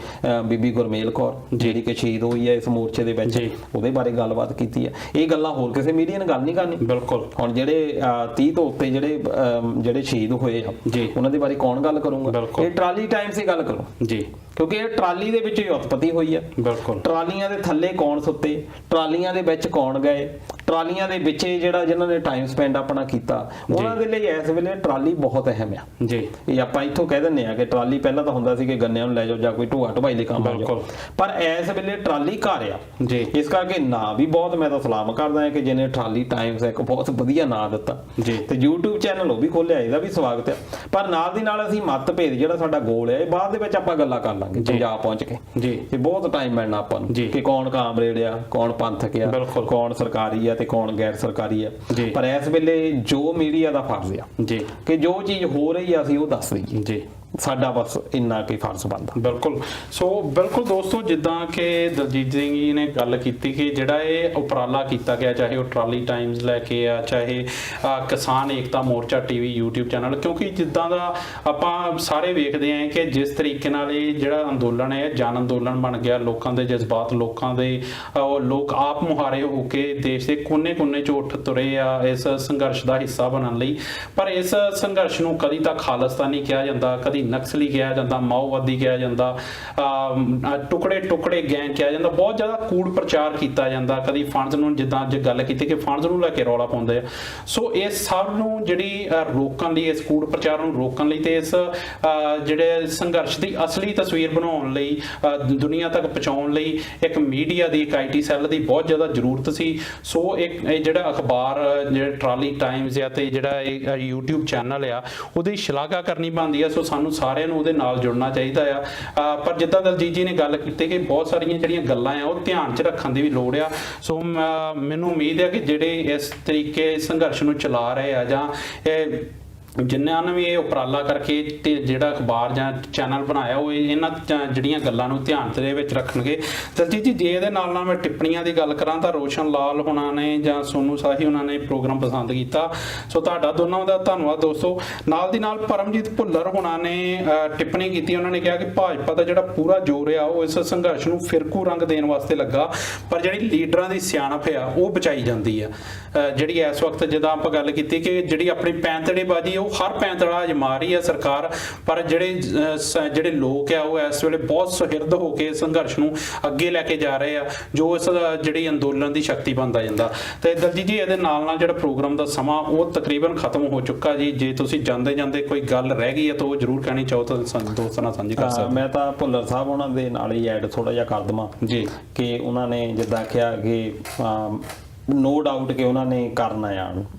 ਬੀਬੀ ਗੁਰਮੇਲ ਕੌਰ ਜਿਹੜੀ ਕਿ ਸ਼ਹੀਦ ਹੋਈ ਹੈ ਇਸ ਮੋਰਚੇ ਦੇ ਵਿੱਚ, ਉਹਦੇ ਬਾਰੇ ਗੱਲਬਾਤ ਕੀਤੀ ਹੈ। ਇਹ ਗੱਲਾਂ ਹੋਰ ਕਿਸੇ ਮੀਡੀਆ ਨੇ ਗੱਲ ਨਹੀਂ ਕਰਨੀ। ਬਿਲਕੁਲ ਹੁਣ ਜਿਹੜੇ 30 ਤੋਂ ਉੱਤੇ ਜਿਹੜੇ ਸ਼ਹੀਦ ਹੋਏ ਆ ਉਹਨਾਂ ਦੇ ਬਾਰੇ ਕੌਣ ਗੱਲ ਕਰੂਗਾ? ਇਹ ਟਰਾਲੀ ਟਾਈਮਸ ਹੀ ਗੱਲ ਕਰੋ ਜੀ, ਕਿਉਂਕਿ ਇਹ ਟਰਾਲੀ ਦੇ ਵਿੱਚ ਹੀ ਉਤਪਤੀ ਹੋਈ ਹੈ। ਬਿਲਕੁਲ ਟਰਾਲੀਆਂ ਦੇ ਥੱਲੇ ਕੌਣ ਸੁੱਤੇ, ਟਰਾਲੀਆਂ ਦੇ ਵਿੱਚ ਕੌਣ ਗਏ, ਟਰਾਲੀਆਂ ਦੇ ਵਿੱਚ ਜਿਨ੍ਹਾਂ ਨੇ ਟਾਈਮ ਸਪੈਂਡ ਆਪਣਾ ਕੀਤਾ, ਉਹਨਾਂ ਦੇ ਲਈ ਇਸ ਵੇਲੇ ਟਰਾਲੀ ਬਹੁਤ ਅਹਿਮ ਆ ਜੀ। ਇਹ ਆਪਾਂ ਇੱਥੋਂ ਕਹਿ ਦਿੰਦੇ ਆ ਕਿ ਟਰਾਲੀ ਪਹਿਲਾਂ ਤਾਂ ਹੁੰਦਾ ਸੀ ਕਿ ਗੰਨਿਆਂ ਨੂੰ ਲੈ ਜਾਓ ਜਾਂ ਕੋਈ ਢੋਆ ਢਵਾਈ ਲਈ ਕੰਮ ਆ ਜਾਓ, ਪਰ ਇਸ ਵੇਲੇ ਟਰਾਲੀ ਘਰ ਆ ਜੀ। ਇਸ ਕਰਕੇ ਨਾਂ ਵੀ ਬਹੁਤ ਮੈਂ ਤਾਂ ਸਲਾਮ ਕਰਦਾ ਹਾਂ ਕਿ ਜਿਹਨੇ ਟਰਾਲੀ ਟਾਈਮਸ ਇੱਕ ਬਹੁਤ ਵਧੀਆ ਨਾਂ ਦਿੱਤਾ ਜੀ, ਤੇ YouTube ਚੈਨਲ ਉਹ ਵੀ ਖੋਲਿਆ, ਇਹਦਾ ਵੀ ਸਵਾਗਤ ਹੈ। ਪਰ ਨਾਲ ਦੀ ਨਾਲ ਅਸੀਂ ਮਤਭੇਦ ਜਿਹੜਾ ਸਾਡਾ ਗੋਲ ਹੈ, ਇਹ ਬਾਅਦ ਦੇ ਵਿੱਚ ਆਪਾਂ ਗੱਲਾਂ ਕਰ ਲਾਂਗੇ ਪੰਜਾਬ ਪਹੁੰਚ ਕੇ ਜੀ। ਇਹ ਬਹੁਤ ਟਾਈਮ ਮਿਲਣਾ ਆਪਾਂ ਨੂੰ ਕਿ ਕੌਣ ਕਾਮਰੇਡ ਆ, ਕੌਣ ਪੰਥਕ ਆ, ਕੌਣ ਸਰਕਾਰੀ ਆ ਤੇ ਕੌਣ ਗੈਰ ਸਰਕਾਰੀ ਆ। ਪਰ ਇਸ ਵੇਲੇ ਜੋ ਮੀਡੀਆ ਦਾ ਫਰਜ਼ ਆ ਜੀ ਕਿ ਜੋ ਚੀਜ਼ ਹੋ ਰਹੀ ਆ ਅਸੀਂ ਉਹ ਦੱਸ ਦਈਏ ਜੀ, ਸਾਡਾ ਬਸ ਇੰਨਾ ਕੀ ਫਰਜ਼ ਬਣਦਾ। ਬਿਲਕੁਲ ਸੋ ਬਿਲਕੁਲ ਦੋਸਤੋ, ਜਿੱਦਾਂ ਕਿ ਦਲਜੀਤ ਸਿੰਘ ਜੀ ਨੇ ਗੱਲ ਕੀਤੀ ਕਿ ਜਿਹੜਾ ਇਹ ਉਪਰਾਲਾ ਕੀਤਾ ਗਿਆ, ਚਾਹੇ ਉਹ ਟਰਾਲੀ ਟਾਈਮਸ ਲੈ ਕੇ ਆ, ਚਾਹੇ ਕਿਸਾਨ ਏਕਤਾ ਮੋਰਚਾ TV YouTube ਚੈਨਲ, ਕਿਉਂਕਿ ਜਿੱਦਾਂ ਦਾ ਆਪਾਂ ਸਾਰੇ ਵੇਖਦੇ ਆਂ ਕਿ ਜਿਸ ਤਰੀਕੇ ਨਾਲ ਇਹ ਜਿਹੜਾ ਅੰਦੋਲਨ ਹੈ ਜਨ ਅੰਦੋਲਨ ਬਣ ਗਿਆ, ਲੋਕਾਂ ਦੇ ਜਜ਼ਬਾਤ, ਲੋਕਾਂ ਦੇ ਲੋਕ ਆਪ ਮੁਹਾਰੇ ਹੋ ਕੇ ਦੇਸ਼ ਦੇ ਕੋਨੇ-ਕੋਨੇ 'ਚ ਉੱਠ ਤੁਰੇ ਆ ਇਸ ਸੰਘਰਸ਼ ਦਾ ਹਿੱਸਾ ਬਣਨ ਲਈ। ਪਰ ਇਸ ਸੰਘਰਸ਼ ਨੂੰ ਕਦੀ ਤਾਂ ਖਾਲਿਸਤਾਨੀ ਕਿਹਾ ਜਾਂਦਾ, ਕਦੀ ਨਕਸਲੀ ਕਿਹਾ ਜਾਂਦਾ, ਮਾਓਵਾਦੀ ਕਿਹਾ ਜਾਂਦਾ, ਟੁਕੜੇ ਗੈਂਗ ਕਿਹਾ ਜਾਂਦਾ, ਬਹੁਤ ਜ਼ਿਆਦਾ ਕੂੜ ਪ੍ਰਚਾਰ ਕੀਤਾ ਜਾਂਦਾ, ਕਦੀ ਫੰਡਸ ਨੂੰ, ਜਿੱਦਾਂ ਅੱਜ ਗੱਲ ਕੀਤੀ ਕਿ ਫੰਡਸ ਨੂੰ ਲੈ ਕੇ ਰੌਲਾ ਪਾਉਂਦੇ ਆ। ਸੋ ਇਸ ਸਭ ਨੂੰ ਜਿਹੜੀ ਰੋਕਣ ਲਈ, ਇਸ ਕੂੜ ਪ੍ਰਚਾਰ ਨੂੰ ਰੋਕਣ ਲਈ ਤੇ ਇਸ ਜਿਹੜੇ ਸੰਘਰਸ਼ ਦੀ ਅਸਲੀ ਤਸਵੀਰ ਬਣਾਉਣ ਲਈ, ਦੁਨੀਆ ਤੱਕ ਪਹੁੰਚਾਉਣ ਲਈ ਇੱਕ ਮੀਡੀਆ ਦੀ, ਇੱਕ IT ਸੈੱਲ ਦੀ ਬਹੁਤ ਜ਼ਿਆਦਾ ਜ਼ਰੂਰਤ ਸੀ। ਸੋ ਇਹ ਜਿਹੜਾ ਅਖਬਾਰ, ਜਿਹੜਾ ਟਰਾਲੀ ਟਾਈਮਸ ਆ ਤੇ ਜਿਹੜਾ ਇਹ YouTube ਚੈਨਲ ਆ, ਉਹਦੀ ਸ਼ਲਾਘਾ ਕਰਨੀ ਬਣਦੀ ਆ। ਸੋ ਸਾਨੂੰ ਸਾਰਿਆਂ ਨੂੰ ਉਹਦੇ ਨਾਲ ਜੁੜਨਾ ਚਾਹੀਦਾ ਆ। ਪਰ ਜਿੱਦਾਂ ਦਲਜੀਤ ਜੀ ਨੇ ਗੱਲ ਕੀਤੀ ਕਿ ਬਹੁਤ ਸਾਰੀਆਂ ਜਿਹੜੀਆਂ ਗੱਲਾਂ ਆ ਉਹ ਧਿਆਨ 'ਚ ਰੱਖਣ ਦੀ ਵੀ ਲੋੜ ਆ। ਸੋ ਮੈਨੂੰ ਉਮੀਦ ਹੈ ਕਿ ਜਿਹੜੇ ਇਸ ਤਰੀਕੇ ਸੰਘਰਸ਼ ਨੂੰ ਚਲਾ ਰਹੇ ਆ ਜਾਂ ਜਿਨ੍ਹਾਂ ਨੇ ਵੀ ਇਹ ਉਪਰਾਲਾ ਕਰਕੇ ਤੇ ਜਿਹੜਾ ਅਖਬਾਰ ਜਾਂ ਚੈਨਲ ਬਣਾਇਆ, ਉਹ ਇਹਨਾਂ ਜਿਹੜੀਆਂ ਗੱਲਾਂ ਨੂੰ ਧਿਆਨ ਦੇ ਵਿੱਚ ਰੱਖਣਗੇ। ਦਲਜੀਤ ਜੀ, ਜੇ ਇਹਦੇ ਨਾਲ ਮੈਂ ਟਿੱਪਣੀਆਂ ਦੀ ਗੱਲ ਕਰਾਂ ਤਾਂ ਰੋਸ਼ਨ ਲਾਲ ਹੁਣਾਂ ਨੇ ਜਾਂ ਸੋਨੂ ਸਾਹੀ ਉਹਨਾਂ ਨੇ ਪ੍ਰੋਗਰਾਮ ਪਸੰਦ ਕੀਤਾ, ਸੋ ਤੁਹਾਡਾ ਦੋਨਾਂ ਦਾ ਧੰਨਵਾਦ ਦੋਸਤੋ। ਨਾਲ ਦੀ ਨਾਲ ਪਰਮਜੀਤ ਭੁੱਲਰ ਹੁਣਾਂ ਨੇ ਟਿੱਪਣੀ ਕੀਤੀ, ਉਹਨਾਂ ਨੇ ਕਿਹਾ ਕਿ ਭਾਜਪਾ ਦਾ ਜਿਹੜਾ ਪੂਰਾ ਜ਼ੋਰ ਆ ਉਹ ਇਸ ਸੰਘਰਸ਼ ਨੂੰ ਫਿਰਕੂ ਰੰਗ ਦੇਣ ਵਾਸਤੇ ਲੱਗਾ, ਪਰ ਜਿਹੜੀ ਲੀਡਰਾਂ ਦੀ ਸਿਆਣਪ ਆ ਉਹ ਬਚਾਈ ਜਾਂਦੀ ਆ। ਜਿਹੜੀ ਇਸ ਵਕਤ ਜਿੱਦਾਂ ਆਪਾਂ ਗੱਲ ਕੀਤੀ ਕਿ ਜਿਹੜੀ ਆਪਣੀ ਪੈਂਤੜੇਬਾਜ਼ੀ ਉਹ ਹਰ ਪੈਂਤੜਾ ਅਜਮਾ ਰਹੀ ਆ ਸਰਕਾਰ, ਪਰ ਜਿਹੜੇ ਲੋਕ ਆ ਉਹ ਇਸ ਵੇਲੇ ਬਹੁਤ ਸੁਹਿਰਦ ਹੋ ਕੇ ਸੰਘਰਸ਼ ਨੂੰ ਅੱਗੇ ਲੈ ਕੇ ਜਾ ਰਹੇ ਆ, ਜੋ ਇਸ ਜਿਹੜੀ ਅੰਦੋਲਨ ਦੀ ਸ਼ਕਤੀ ਬਣਦਾ ਜਾਂਦਾ। ਤੇ ਦਲਜੀਤ ਜੀ, ਇਹਦੇ ਨਾਲ ਜਿਹੜਾ ਪ੍ਰੋਗਰਾਮ ਦਾ ਸਮਾਂ ਉਹ ਤਕਰੀਬਨ ਖਤਮ ਹੋ ਚੁੱਕਾ ਜੀ। ਜੇ ਤੁਸੀਂ ਜਾਂਦੇ ਕੋਈ ਗੱਲ ਰਹਿ ਗਈ ਹੈ ਤਾਂ ਉਹ ਜ਼ਰੂਰ ਕਹਿਣੀ ਚਾਹੋ ਤਾਂ ਦੋਸਤਾਂ ਨਾਲ ਸਾਂਝੀ ਕਰ ਸਕਦੇ। ਮੈਂ ਤਾਂ ਭੁੱਲਰ ਸਾਹਿਬ ਉਹਨਾਂ ਦੇ ਨਾਲ ਹੀ ਐਡ ਥੋੜਾ ਜਿਹਾ ਕਰ ਦਵਾਂ ਜੀ ਕਿ ਉਹਨਾਂ ਨੇ ਜਿੱਦਾਂ ਕਿਹਾ ਕਿ ਨੋ ਡਾਊਟ ਕਿ ਉਹਨਾਂ ਨੇ ਕਰਨਾ ਆ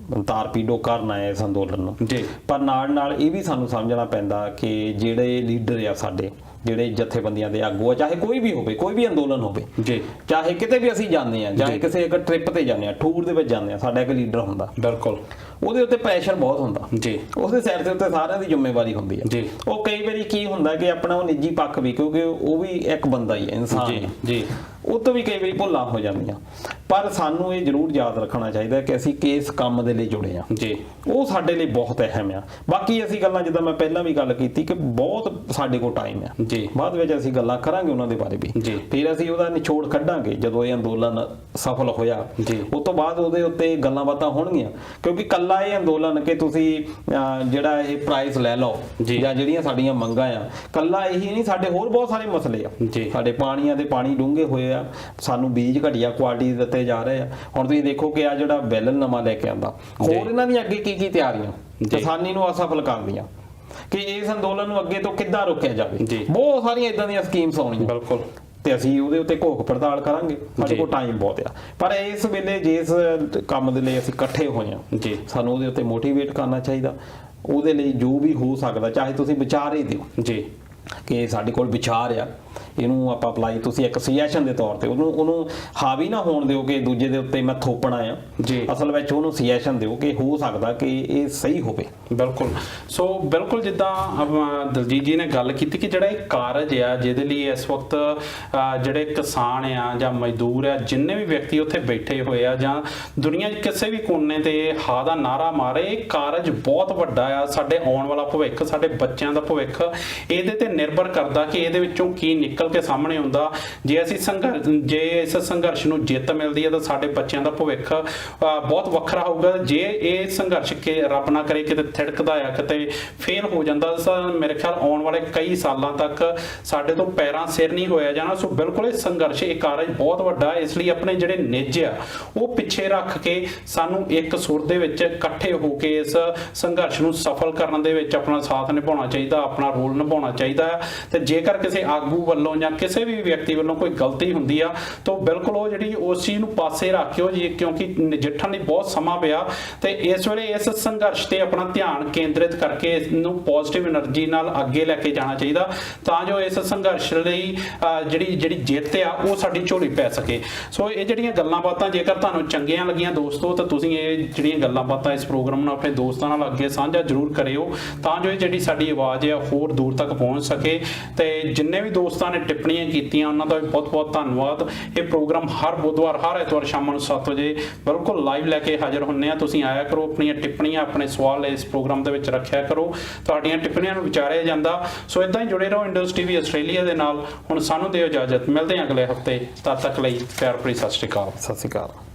ਤਾਰਪੀਡੋ ਕਰਨਾ ਹੈ ਇਸ ਅੰਦੋਲਨ ਨੂੰ ਜੀ। ਪਰ ਨਾਲ ਇਹ ਵੀ ਸਾਨੂੰ ਸਮਝਣਾ ਪੈਂਦਾ ਕਿ ਜਿਹੜੇ ਲੀਡਰ ਆ ਸਾਡੇ, ਜਿਹੜੇ ਜਥੇਬੰਦੀਆਂ ਦੇ ਆਗੂ ਆ, ਚਾਹੇ ਕੋਈ ਵੀ ਹੋਵੇ, ਕੋਈ ਵੀ ਅੰਦੋਲਨ ਹੋਵੇ ਜੀ, ਚਾਹੇ ਕਿਤੇ ਵੀ ਅਸੀਂ ਜਾਂਦੇ ਆ, ਚਾਹੇ ਕਿਸੇ ਇੱਕ ਟ੍ਰਿਪ ਤੇ ਜਾਂਦੇ ਆ, ਟੂਰ ਦੇ ਵਿੱਚ ਜਾਂਦੇ ਆ, ਸਾਡਾ ਇੱਕ ਲੀਡਰ ਹੁੰਦਾ, ਬਿਲਕੁਲ ਉਹਦੇ ਉੱਤੇ ਪ੍ਰੈਸ਼ਰ ਬਹੁਤ ਹੁੰਦਾ ਜੀ, ਉਹਦੇ ਸਿਰ ਦੇ ਉੱਤੇ ਸਾਰਿਆਂ ਦੀ ਜ਼ਿੰਮੇਵਾਰੀ ਹੁੰਦੀ ਹੈ ਜੀ। ਉਹ ਕਈ ਵਾਰੀ ਕੀ ਹੁੰਦਾ ਕਿ ਆਪਣਾ ਉਹ ਨਿੱਜੀ ਪੱਖ ਵੀ, ਕਿਉਂਕਿ ਉਹ ਵੀ ਇੱਕ ਬੰਦਾ ਹੀ ਹੈ, ਇਨਸਾਨ ਜੀ ਹੈ, ਜੀ, ਉਹ ਤੋਂ ਵੀ ਕਈ ਵਾਰੀ ਭੁੱਲਾਂ ਹੋ ਜਾਂਦੀਆਂ। ਪਰ ਸਾਨੂੰ ਇਹ ਜ਼ਰੂਰ ਯਾਦ ਰੱਖਣਾ ਚਾਹੀਦਾ ਕਿ ਅਸੀਂ ਕਿਸ ਕੰਮ ਦੇ ਲਈ ਜੁੜੇ ਆ ਜੀ, ਉਹ ਸਾਡੇ ਲਈ ਬਹੁਤ ਅਹਿਮ ਆ। ਬਾਕੀ ਅਸੀਂ ਗੱਲਾਂ, ਜਿੱਦਾਂ ਮੈਂ ਪਹਿਲਾਂ ਵੀ ਗੱਲ ਕੀਤੀ ਕਿ ਬਹੁਤ ਸਾਡੇ ਕੋਲ ਟਾਈਮ ਆ, ਜੀ, ਬਾਅਦ ਵਿੱਚ ਅਸੀਂ ਗੱਲਾਂ ਕਰਾਂਗੇ ਉਹਨਾਂ ਦੇ ਬਾਰੇ ਵੀ, ਜੀ। ਫਿਰ ਅਸੀਂ ਉਹਦਾ ਨਿਚੋੜ ਕੱਢਾਂਗੇ ਜਦੋਂ ਇਹ ਅੰਦੋਲਨ ਸਫਲ ਹੋਇਆ, ਜੀ। ਉਸ ਤੋਂ ਬਾਅਦ ਉਹਦੇ ਉੱਤੇ ਗੱਲਾਂ ਬਾਤਾਂ ਹੋਣਗੀਆਂ। ਕਿਉਂਕਿ ਕੱਲਾ ਇਹ ਅੰਦੋਲਨ ਕਿ ਤੁਸੀਂ ਜਿਹੜਾ ਇਹ ਪ੍ਰਾਈਸ ਲੈ ਲਓ ਜੀ। ਜਾਂ ਜਿਹੜੀਆਂ ਸਾਡੀਆਂ ਮੰਗਾਂ ਆ, ਕੱਲਾ ਇਹੀ ਨਹੀਂ, ਸਾਡੇ ਹੋਰ ਬਹੁਤ ਸਾਰੇ ਮਸਲੇ ਆ। ਜੀ। ਸਾਡੇ ਪਾਣੀਆਂ ਦੇ ਪਾਣੀ ਡੂੰਘੇ ਹੋਏ ਆ, ਸਾਨੂੰ ਬੀਜ ਘਟੀਆ ਕੁਆਲਿਟੀ ਦੇ ਦਿੱਤੇ ਜਾ ਰਹੇ ਆ। ਹੁਣ ਤੁਸੀਂ ਦੇਖੋ ਕਿ ਆ ਜਿਹੜਾ ਬਿੱਲ ਨਵਾਂ ਲੈ ਕੇ ਆਂਦਾ, ਹੋਰ ਇਹਨਾਂ ਦੀਆਂ ਅੱਗੇ ਕੀ ਤਿਆਰੀਆਂ ਕਿਸਾਨੀ ਨੂੰ ਅਸਫਲ ਕਰਦੀਆਂ ਕਿ ਇਸ ਅੰਦੋਲਨ ਨੂੰ ਅੱਗੇ ਤੋਂ ਕਿੱਦਾਂ ਰੋਕਿਆ ਜਾਵੇ। ਜੀ। ਬਹੁਤ ਸਾਰੀਆਂ ਇਦਾਂ ਦੀਆਂ ਸਕੀਮਸ ਆਉਣੀਆਂ, ਬਿਲਕੁਲ, ਤੇ ਅਸੀਂ ਉਹਦੇ ਉੱਤੇ ਘੋਖ ਪੜਤਾਲ ਕਰਾਂਗੇ। ਸਾਡੇ ਕੋਲ ਟਾਈਮ ਬਹੁਤ ਆ, ਪਰ ਇਸ ਵੇਲੇ ਜਿਸ ਕੰਮ ਦੇ ਲਈ ਅਸੀਂ ਇਕੱਠੇ ਹੋਏ ਆ, ਜੀ, ਸਾਨੂੰ ਉਹਦੇ ਉੱਤੇ ਮੋਟੀਵੇਟ ਕਰਨਾ ਚਾਹੀਦਾ। ਉਹਦੇ ਲਈ ਜੋ ਵੀ ਹੋ ਸਕਦਾ, ਚਾਹੇ ਤੁਸੀਂ ਵਿਚਾਰ ਹੀ ਦਿਓ ਜੀ, ਕਿ ਸਾਡੇ ਕੋਲ ਵਿਚਾਰ ਆ, ਇਹਨੂੰ ਆਪਾਂ ਅਪਲਾਈ, ਤੁਸੀਂ ਇੱਕ ਸੁਜੈਸ਼ਨ ਦੇ ਤੌਰ ਤੇ ਉਹਨੂੰ ਹਾਵੀ ਨਾ ਹੋਣ ਦਿਓ ਕਿ ਦੂਜੇ ਦੇ ਉੱਤੇ ਮੈਂ ਥੋਪਣਾ ਆ। ਜੀ। ਅਸਲ ਵਿੱਚ ਉਹਨੂੰ ਸੁਜੈਸ਼ਨ ਦਿਓ ਕਿ ਹੋ ਸਕਦਾ ਕਿ ਇਹ ਸਹੀ ਹੋਵੇ। ਬਿਲਕੁਲ। ਸੋ ਬਿਲਕੁਲ ਜਿੱਦਾਂ ਦਲਜੀਤ ਜੀ ਨੇ ਗੱਲ ਕੀਤੀ ਕਿ ਜਿਹੜਾ ਇਹ ਕਾਰਜ ਆ ਜਿਹਦੇ ਲਈ ਇਸ ਵਕਤ ਜਿਹੜੇ ਕਿਸਾਨ ਆ ਜਾਂ ਮਜ਼ਦੂਰ ਆ, ਜਿੰਨੇ ਵੀ ਵਿਅਕਤੀ ਉੱਥੇ ਬੈਠੇ ਹੋਏ ਆ ਜਾਂ ਦੁਨੀਆ 'ਚ ਕਿਸੇ ਵੀ ਕੋਨੇ ਤੇ ਹਾਂ ਦਾ ਨਾਰਾ ਮਾਰੇ, ਇਹ ਕਾਰਜ ਬਹੁਤ ਵੱਡਾ ਆ। ਸਾਡੇ ਆਉਣ ਵਾਲਾ ਭਵਿੱਖ, ਸਾਡੇ ਬੱਚਿਆਂ ਦਾ ਭਵਿੱਖ ਇਹਦੇ ਤੇ ਨਿਰਭਰ ਕਰਦਾ ਕਿ ਇਹਦੇ ਵਿੱਚੋਂ ਕੀ ਨਿਕਲ ਕੇ ਸਾਹਮਣੇ ਆਉਂਦਾ। ਜੇ ਅਸੀਂ ਜੇ ਇਸ ਸੰਘਰਸ਼ ਨੂੰ ਜਿੱਤ ਮਿਲਦੀ ਹੈ ਤਾਂ ਸਾਡੇ ਬੱਚਿਆਂ ਦਾ ਭਵਿੱਖ ਬਹੁਤ ਵੱਖਰਾ ਹੋਊਗਾ। ਜੇ ਇਹ ਸੰਘਰਸ਼ ਕਿ ਰੱਬ ਨਾ ਕਰੇ ਕਿਤੇ ਥਿੜਕਦਾ ਆ, ਕਿਤੇ ਫੇਲ ਹੋ ਜਾਂਦਾ, ਤਾਂ ਮੇਰੇ ਖਿਆਲ ਆਉਣ ਵਾਲੇ ਕਈ ਸਾਲਾਂ ਤੱਕ ਸਾਡੇ ਤੋਂ ਪੈਰਾਂ ਸਿਰ ਨਹੀਂ ਹੋਇਆ ਜਾਣਾ। ਸੋ ਬਿਲਕੁਲ ਇਹ ਸੰਘਰਸ਼, ਇਹ ਕਾਰਜ ਬਹੁਤ ਵੱਡਾ, ਇਸ ਲਈ ਆਪਣੇ ਜਿਹੜੇ ਨਿੱਜ ਆ ਉਹ ਪਿੱਛੇ ਰੱਖ ਕੇ ਸਾਨੂੰ ਇੱਕ ਸੁਰ ਦੇ ਵਿੱਚ ਇਕੱਠੇ ਹੋ ਕੇ ਇਸ ਸੰਘਰਸ਼ ਨੂੰ ਸਫਲ ਕਰਨ ਦੇ ਵਿੱਚ ਆਪਣਾ ਸਾਥ ਨਿਭਾਉਣਾ ਚਾਹੀਦਾ, ਆਪਣਾ ਰੋਲ ਨਿਭਾਉਣਾ ਚਾਹੀਦਾ ਹੈ। ਤੇ ਜੇਕਰ ਕਿਸੇ ਆਗੂ ਵੱਲੋਂ ਜਾਂ ਕਿਸੇ ਵੀ ਵਿਅਕਤੀ ਵੱਲੋਂ ਕੋਈ ਗਲਤੀ ਹੁੰਦੀ ਆ ਤਾਂ ਬਿਲਕੁਲ ਉਹ ਜਿਹੜੀ ਉਸ ਚੀਜ਼ ਨੂੰ ਪਾਸੇ ਰੱਖ ਕੇ ਜੀ, ਕਿਉਂਕਿ ਨਜਿੱਠਣ ਲਈ ਬਹੁਤ ਸਮਾਂ ਪਿਆ, ਤੇ ਇਸ ਵੇਲੇ ਇਸ ਸੰਘਰਸ਼ ਤੇ ਆਪਣਾ ਧਿਆਨ ਕੇਂਦਰਿਤ ਕਰਕੇ ਇਸ ਨੂੰ ਪੋਜ਼ਿਟਿਵ એનર્ਜੀ ਨਾਲ ਅੱਗੇ ਲੈ ਕੇ ਜਾਣਾ ਚਾਹੀਦਾ, ਤਾਂ ਜੋ ਇਸ ਸੰਘਰਸ਼ ਲਈ ਜਿਹੜੀ ਜਿੱਤ ਆ ਉਹ ਸਾਡੀ ਝੋਲੀ ਪੈ ਸਕੇ। ਸੋ ਇਹ ਜਿਹੜੀਆਂ ਗੱਲਾਂ ਬਾਤਾਂ ਜੇਕਰ ਤੁਹਾਨੂੰ ਚੰਗੀਆਂ ਲੱਗੀਆਂ ਦੋਸਤੋ, ਤਾਂ ਤੁਸੀਂ ਇਹ ਜਿਹੜੀਆਂ ਗੱਲਾਂ ਬਾਤਾਂ ਇਸ ਪ੍ਰੋਗਰਾਮ ਨੂੰ ਆਪਣੇ ਦੋਸਤਾਂ ਨਾਲ ਅੱਗੇ ਸਾਂਝਾ ਜ਼ਰੂਰ ਕਰਿਓ, ਤਾਂ ਜੋ ਇਹ ਜਿਹੜੀ ਸਾਡੀ ਆਵਾਜ਼ ਹੈ ਹੋਰ ਦੂਰ ਤੱਕ ਪਹੁੰਚ ਸਕੇ। ਤੇ ਜਿੰਨੇ ਵੀ ਦੋਸਤਾਂ ਨੇ ਟਿੱਪਣੀਆਂ ਕੀਤੀਆਂ ਉਹਨਾਂ ਦਾ ਵੀ ਬਹੁਤ ਬਹੁਤ ਧੰਨਵਾਦ। ਇਹ ਪ੍ਰੋਗਰਾਮ ਹਰ ਬੁੱਧਵਾਰ, ਹਰ ਐਤਵਾਰ ਸ਼ਾਮ ਨੂੰ 7 ਵਜੇ ਬਿਲਕੁਲ ਲਾਈਵ ਲੈ ਕੇ ਹਾਜ਼ਰ ਹੁੰਨੇ ਆ। ਤੁਸੀਂ ਆਇਆ ਕਰੋ, ਆਪਣੀਆਂ ਟਿੱਪਣੀਆਂ, ਆਪਣੇ ਸਵਾਲ ਇਸ ਪ੍ਰੋਗਰਾਮ ਦੇ ਵਿੱਚ ਰੱਖਿਆ ਕਰੋ, ਤੁਹਾਡੀਆਂ ਟਿੱਪਣੀਆਂ ਨੂੰ ਵਿਚਾਰਿਆ ਜਾਂਦਾ। ਸੋ ਇਦਾਂ ਹੀ ਜੁੜੇ ਰਹੋ ਇੰਡਸ ਟੀਵੀ ਆਸਟ੍ਰੇਲੀਆ ਦੇ ਨਾਲ। ਹੁਣ ਸਾਨੂੰ ਦਿਓ ਇਜਾਜ਼ਤ, ਮਿਲਦੇ ਹਾਂ ਅਗਲੇ ਹਫਤੇ। ਤਦ ਤੱਕ ਲਈ ਪਿਆਰ ਭਰੀ ਸਤਿ ਸ਼੍ਰੀ ਅਕਾਲ। ਸਤਿ ਸ਼੍ਰੀ ਅਕਾਲ।